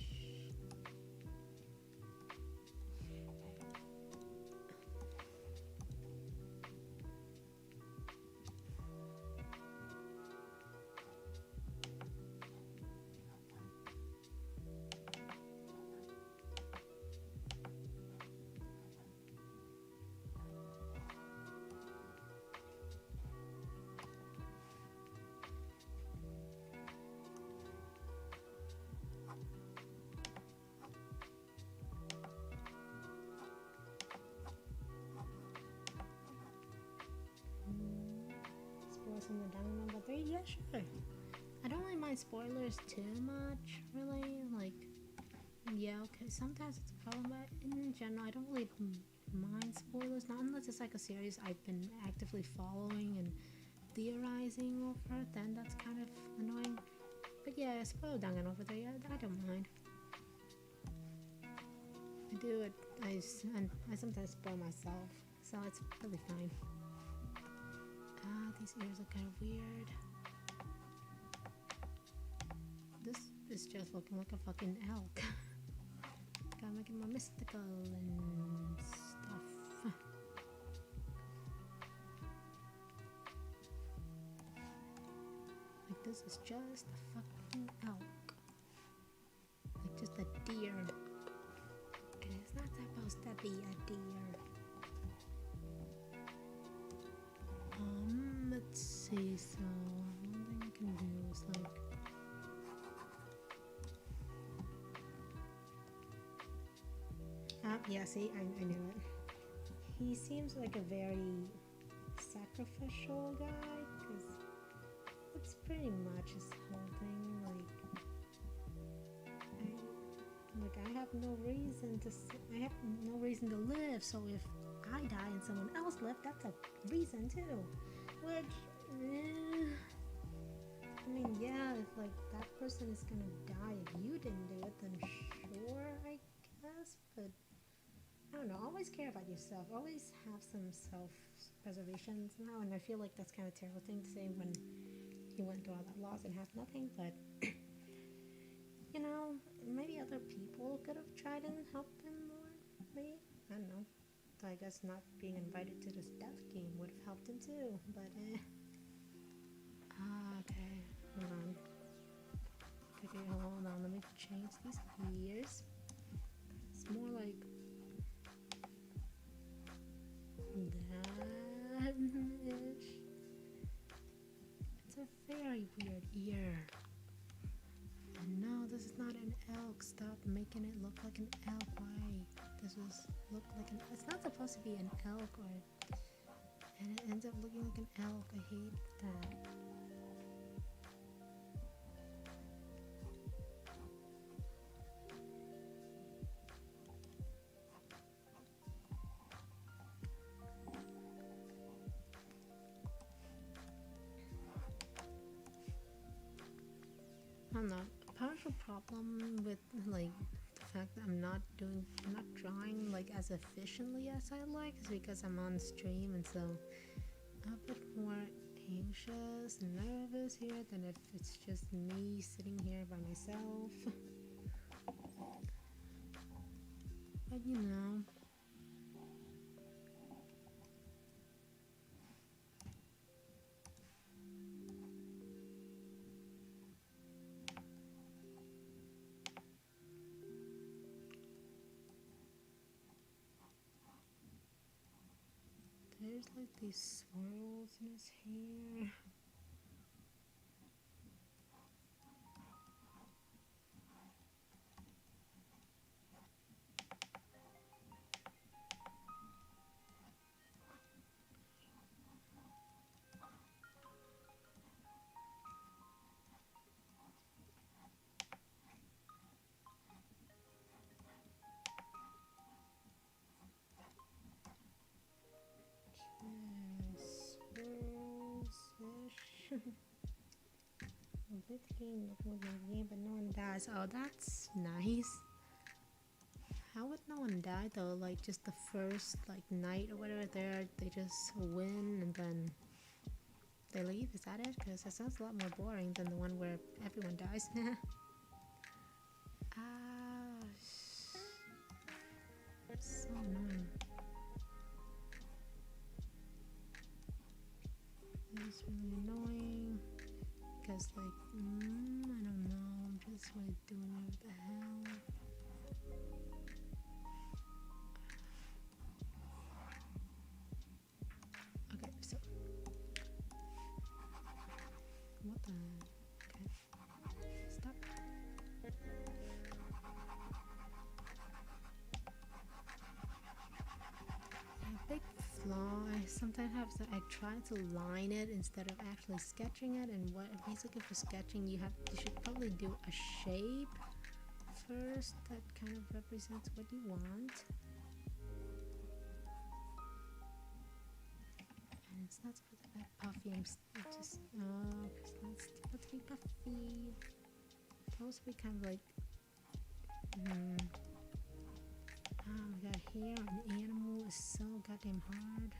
[SPEAKER 1] In the down number 3, yeah, sure. I don't really mind spoilers too much, really. Like, yeah, okay, sometimes it's a problem, but in general, I don't really mind spoilers. Not unless it's like a series I've been actively following and theorizing over, then that's kind of annoying. But yeah, spoil Dangan over there, yeah, I don't mind. I do it, I sometimes spoil myself, so it's really fine. These ears are kind of weird. This is just looking like a fucking elk. Gotta make it more mystical and stuff. Like this is just a fucking elk. Like just a deer. And it's not supposed to be a deer. Let's see, so one thing I can do is like yeah, see, I knew it. He seems like a very sacrificial guy, because that's pretty much his whole thing. I have no reason to live, so if I die and someone else lived, that's a reason too. Which, I mean, yeah, if like that person is gonna die if you didn't do it, then sure, I guess. But I don't know. Always care about yourself. Always have some self-preservation somehow. And I feel like that's kind of a terrible thing to say when he went through all that loss and has nothing. But you know, maybe other people could have tried and helped him more. Maybe, I don't know. I guess not being invited to this death game would have helped him too, but okay, hold on. Okay, hold on, let me change these ears. It's more like that-ish. It's a very weird ear. And no, this is not an elk. Stop making it look like an elk. Why? This was look like an. It's not supposed to be an elk, and it ends up looking like an elk. I hate that. I don't know. A partial problem with like the fact that I'm not drawing like as efficiently as I like is because I'm on stream, and so a bit more anxious, nervous here than if it's just me sitting here by myself. But you know, there's like these swirls in his hair. Yes, swirls-ish. This game was my game, but no one dies. Oh, that's nice. How would no one die though? Like just the first like night or whatever, they just win and then they leave. Is that it? Because that sounds a lot more boring than the one where everyone dies. Ah, so annoying. It's really annoying because like I don't know. I'm just like doing what the hell. Okay, so what the? Okay, stop. A big flaw I sometimes have is that I try to line it instead of actually sketching it. And what basically for sketching you should probably do a shape first that kind of represents what you want. And it's not supposed to be puffy. I'm just it's not supposed to be puffy. It's supposed to be kind of like oh my god, hair on an animal is so goddamn hard.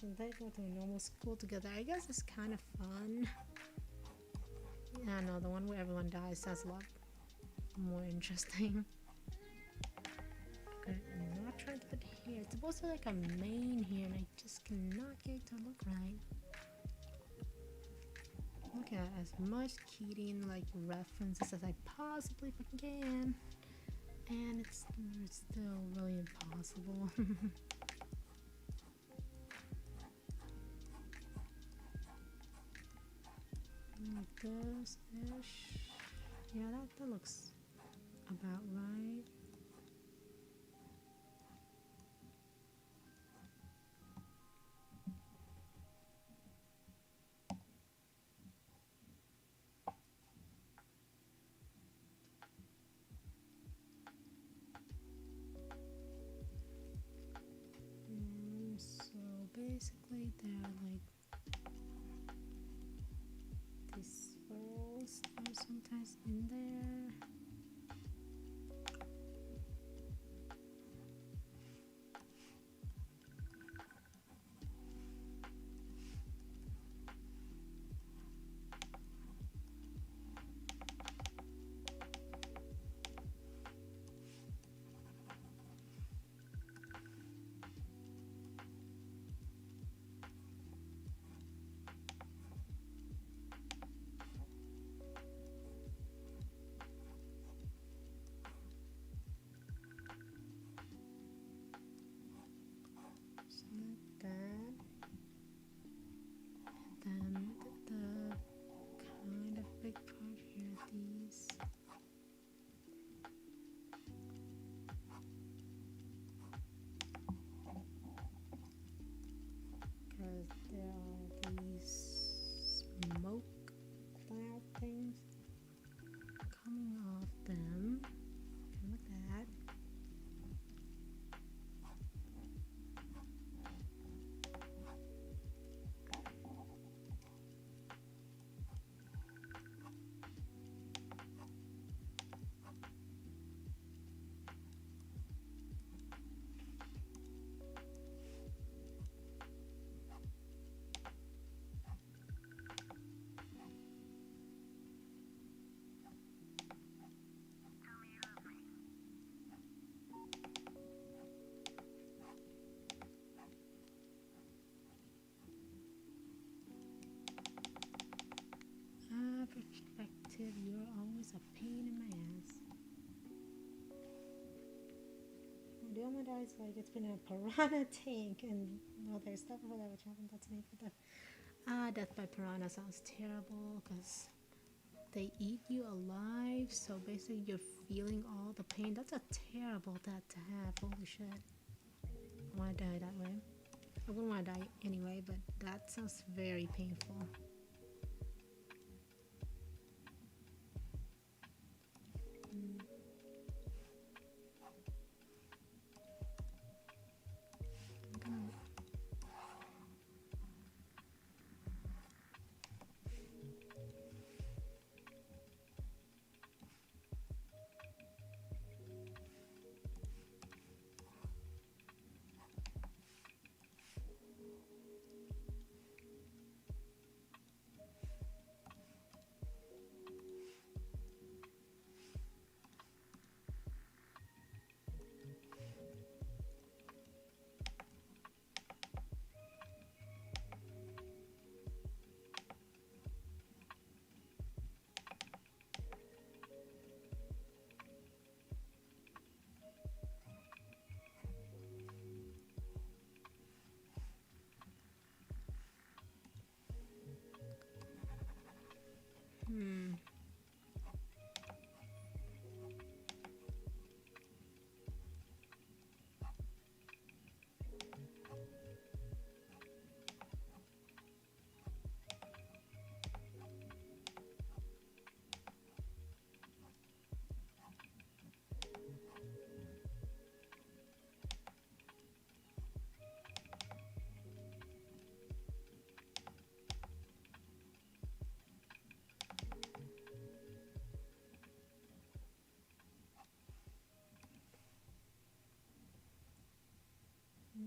[SPEAKER 1] So they go to a normal school together. I guess it's kind of fun. Yeah, no, the one where everyone dies sounds a lot more interesting. Okay, I'm not trying to put hair. It's supposed to be like a mane here, and I just cannot get it to look right. Look at as much Keating like references as I possibly fucking can, and it's still really impossible. Like this-ish. Yeah, that looks about right. So basically they're like these swirls are sometimes in there. perspective, you're always a pain in my ass. The only guy is like it's been a piranha tank, and well, there's stuff over there which I haven't touched for death. Death by piranha sounds terrible because they eat you alive. So basically, you're feeling all the pain. That's a terrible death to have. Holy shit! I want to die that way. I wouldn't want to die anyway, but that sounds very painful.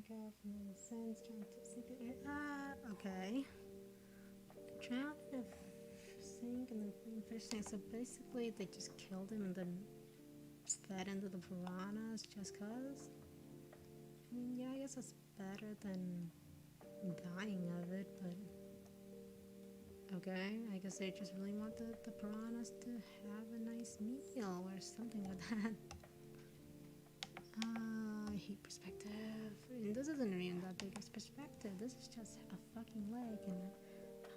[SPEAKER 1] Go from the sense trying to sink it. Okay. Drown in a sink and then fish tank. So basically, they just killed him and then fed into the piranhas just cause. I mean, yeah, I guess it's better than dying of it, but okay. I guess they just really want the piranhas to have a nice meal or something like that. I hate perspective. And this isn't even that big of perspective. This is just a fucking leg, and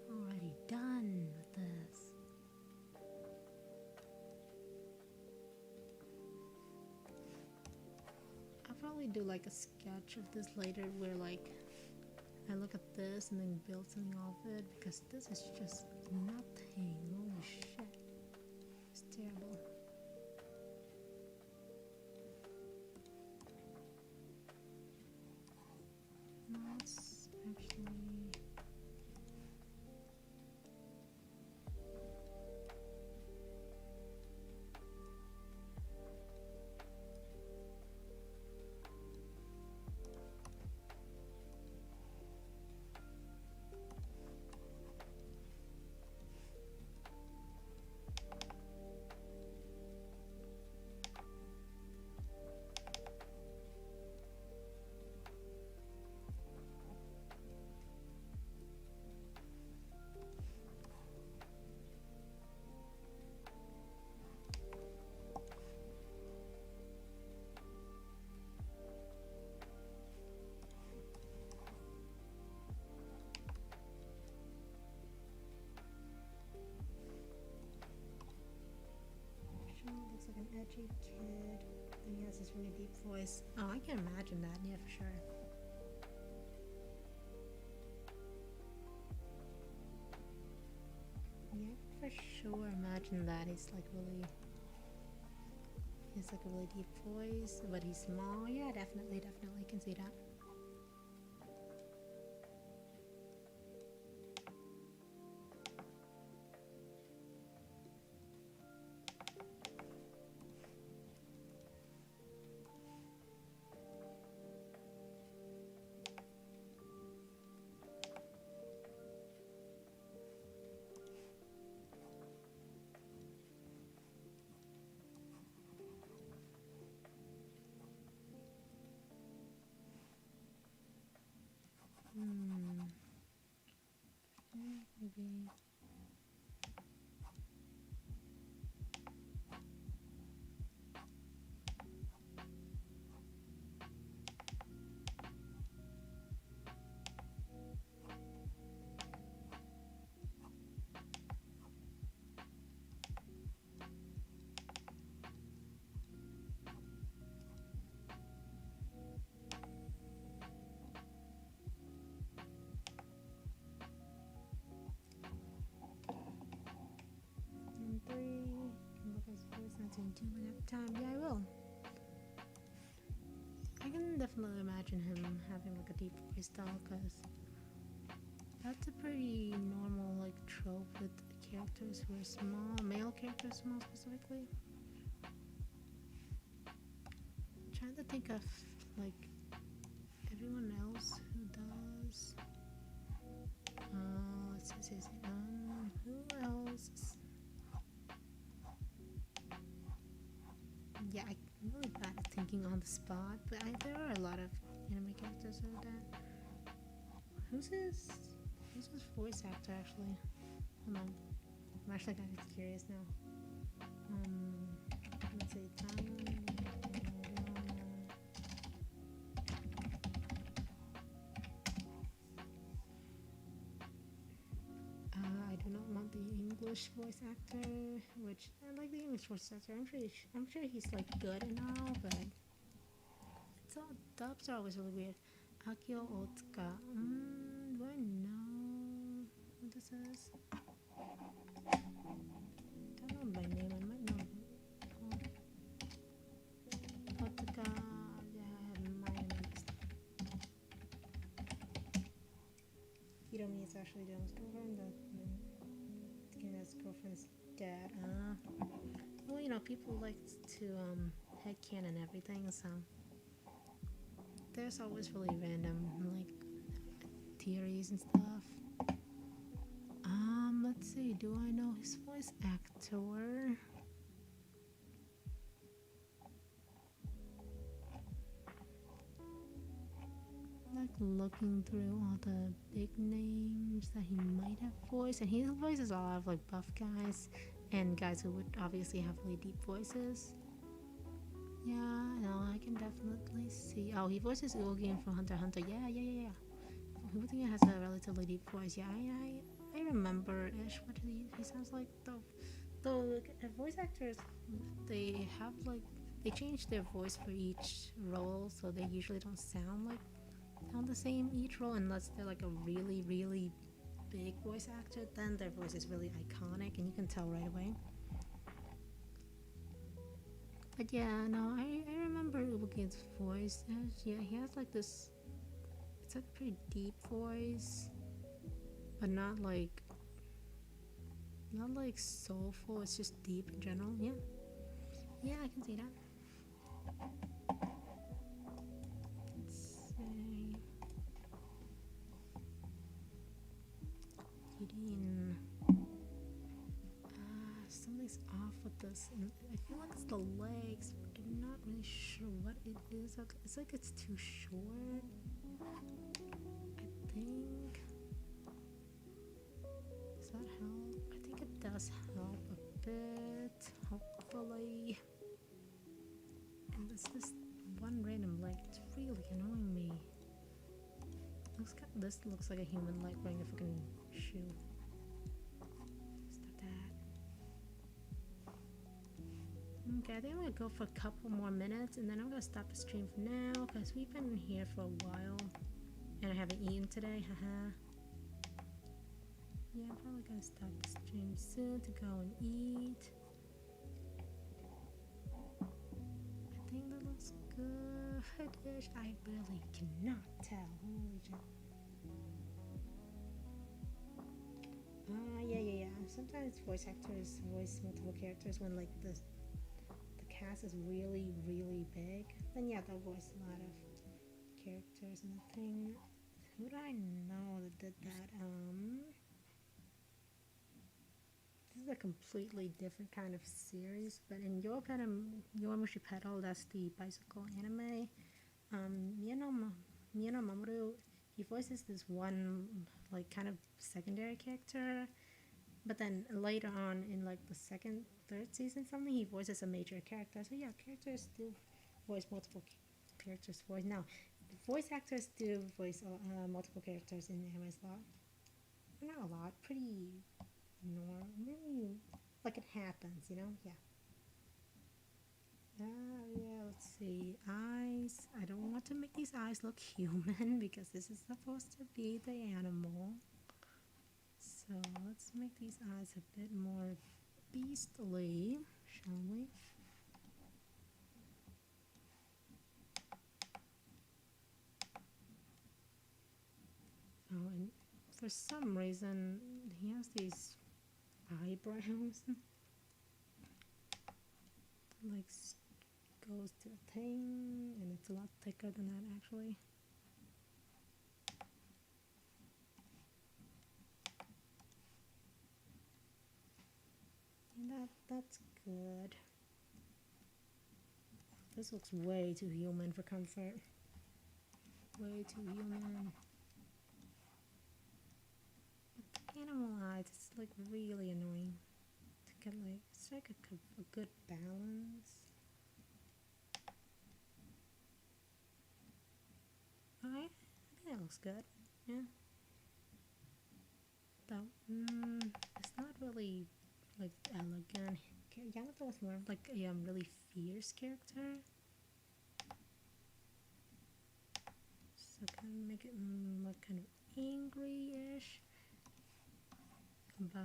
[SPEAKER 1] I'm already done with this. I'll probably do like a sketch of this later where like I look at this and then build something off it, because this is just nothing. Holy shit. It's terrible. Let's actually looks like an edgy kid. And he has this really deep voice. Oh, I can imagine that. Yeah, for sure. Yeah, for sure imagine that. He's like a really deep voice, but he's small. Yeah, definitely can see that. Maybe. do when I have time. Yeah, I will. I can definitely imagine him having like a deep voice style, because that's a pretty normal like trope with characters who are small, male characters small specifically. I'm trying to think of like everyone else who does. Let's see. Who else? Yeah, I'm really bad at thinking on the spot, but there are a lot of anime characters who do that. Who's his voice actor actually? Hold on, I'm actually kind of curious now. Let's see, I do not want the English voice actor, which I like the English voice actor. I'm sure he's like good and all, but it's all dubs are always really weird. Akio Otsuka. Do I know who this is? I don't know by name. I might know. Otsuka. Yeah, my name. Hiromi is actually Dylan's girlfriend. His girlfriend's dad. Well, you know, people like to headcanon everything, so there's always really random like theories and stuff. Let's see. Do I know his voice actor? Like looking through all the big names that he might have voiced, and he voices a lot of like buff guys and guys who would obviously have really deep voices. Yeah, no, I can definitely see. Oh, he voices Ulgin from Hunter x Hunter. Yeah. Ulgin has a relatively deep voice. Yeah, I remember ish what he sounds like. Though voice actors, they have like they change their voice for each role, so they usually don't sound the same each role, unless they're like a really big voice actor. Then their voice is really iconic and you can tell right away. But yeah, no, I remember Ubukin's voice. Yeah, he has like this, it's like a pretty deep voice, but not like soulful. It's just deep in general. Yeah, I can see that. Something's off with this. I feel like it's the legs, but I'm not really sure what it is. It's like it's too short, I think. Does that help? I think it does help a bit, hopefully. And it's this one random leg. It's really annoying me. This looks like a human leg wearing a freaking shoe. Stop that. Okay, I think I'm gonna go for a couple more minutes and then I'm gonna stop the stream for now because we've been here for a while and I haven't eaten today. Haha. Yeah, I'm probably gonna stop the stream soon to go and eat. I think that looks good-ish. I really cannot tell. Holy shit. Yeah. Sometimes voice actors voice multiple characters when like the cast is really big. Then yeah, they'll voice a lot of characters and the thing. Who do I know that did that? This is a completely different kind of series, but in Yowamushi Pedal, that's the bicycle anime. Miyano Mamoru, he voices this one like kind of secondary character, but then later on in like the third season something, he voices a major character. So yeah, characters do voice multiple characters. Voice actors do voice multiple characters in anime a lot. Not a lot, pretty normal. Maybe like it happens, you know? Yeah. Yeah, let's see. Eyes. I don't want to make these eyes look human because this is supposed to be the animal. So let's make these eyes a bit more beastly, shall we? For some reason, he has these eyebrows. Like goes to a thing, and it's a lot thicker than that actually. And that's good. This looks way too human for comfort. Way too human. But the animal eyes, it's like really annoying to get like, it's like a good balance. Alright, I think that looks good. Yeah. Though, it's not really like elegant. Yamato was more of like a really fierce character. So kind of make it look kind of angry-ish by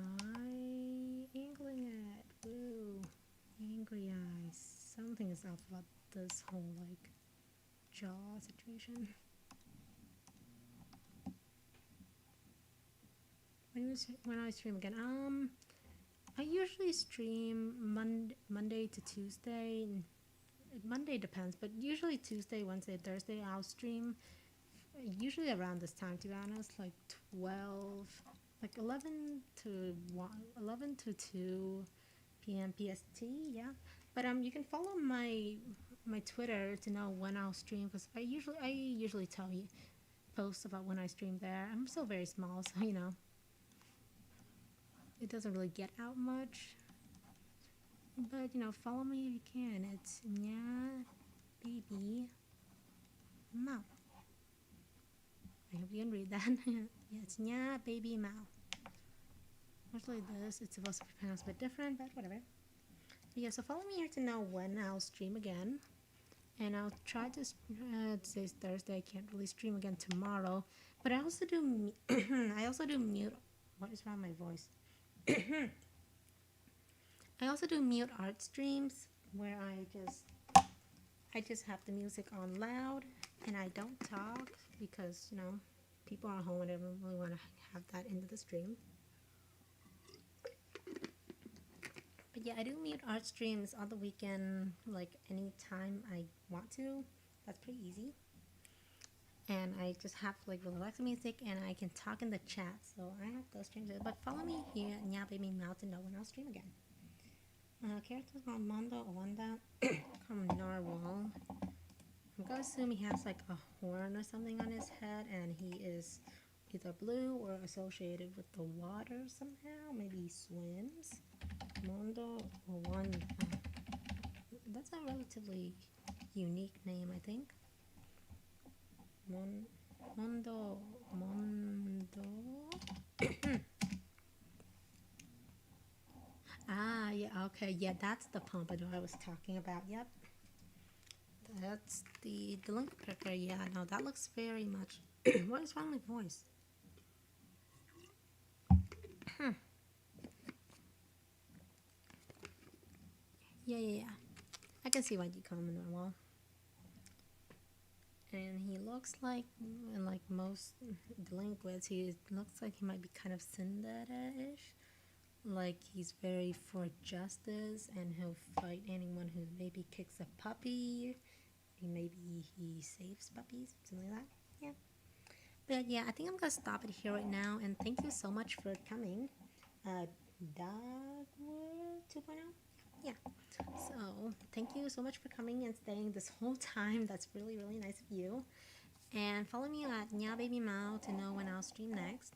[SPEAKER 1] angling it. Woo, angry eyes. Something is off about this whole like jaw situation. When I stream again, I usually stream Monday to Tuesday. Monday depends, but usually Tuesday, Wednesday, Thursday I'll stream. Usually around this time, to be honest, like 12, like 11 to 1, 11 to 2 p.m. PST. Yeah, but you can follow my Twitter to know when I'll stream, because I usually tell you posts about when I stream there. I'm still very small, so you know. It doesn't really get out much, but you know, follow me if you can. It's Nya Baby Mao. I hope you can read that. Yeah, it's Nya Baby Mao. Actually, it's supposed to be pronounced a bit different, but whatever. But yeah, so follow me here to know when I'll stream again, and I'll try to. Today's Thursday. I can't really stream again tomorrow, but I also do. I also do mute. What is wrong with my voice? I also do mute art streams where I just have the music on loud and I don't talk because, you know, people are home and I don't really want to have that into the stream. But yeah, I do mute art streams on the weekend, like anytime I want to. That's pretty easy. And I just have like relaxing music and I can talk in the chat. So I have those streams. But follow me here, Nya Baby Mao, to know when I'll stream again. Characters Armando Wanda from Narwhal. I'm gonna assume he has like a horn or something on his head and he is either blue or associated with the water somehow. Maybe he swims. Mondo Wanda. That's a relatively unique name, I think. Mondo. Ah, yeah, okay, yeah, that's the pompadour I was talking about. Yep, that's the link clicker. Yeah, no, that looks very much. What is wrong with my voice? Yeah. I can see why you call him normal. And he looks like, like most delinquents, he looks like he might be kind of Cinderella-ish. Like he's very for justice and he'll fight anyone who maybe kicks a puppy. Maybe he saves puppies, something like that. Yeah. But yeah, I think I'm gonna stop it here right now. And thank you so much for coming. Dogwood 2.0? Yeah. So thank you so much for coming and staying this whole time. That's really, really nice of you. And follow me at Nya Baby Mao to know when I'll stream next.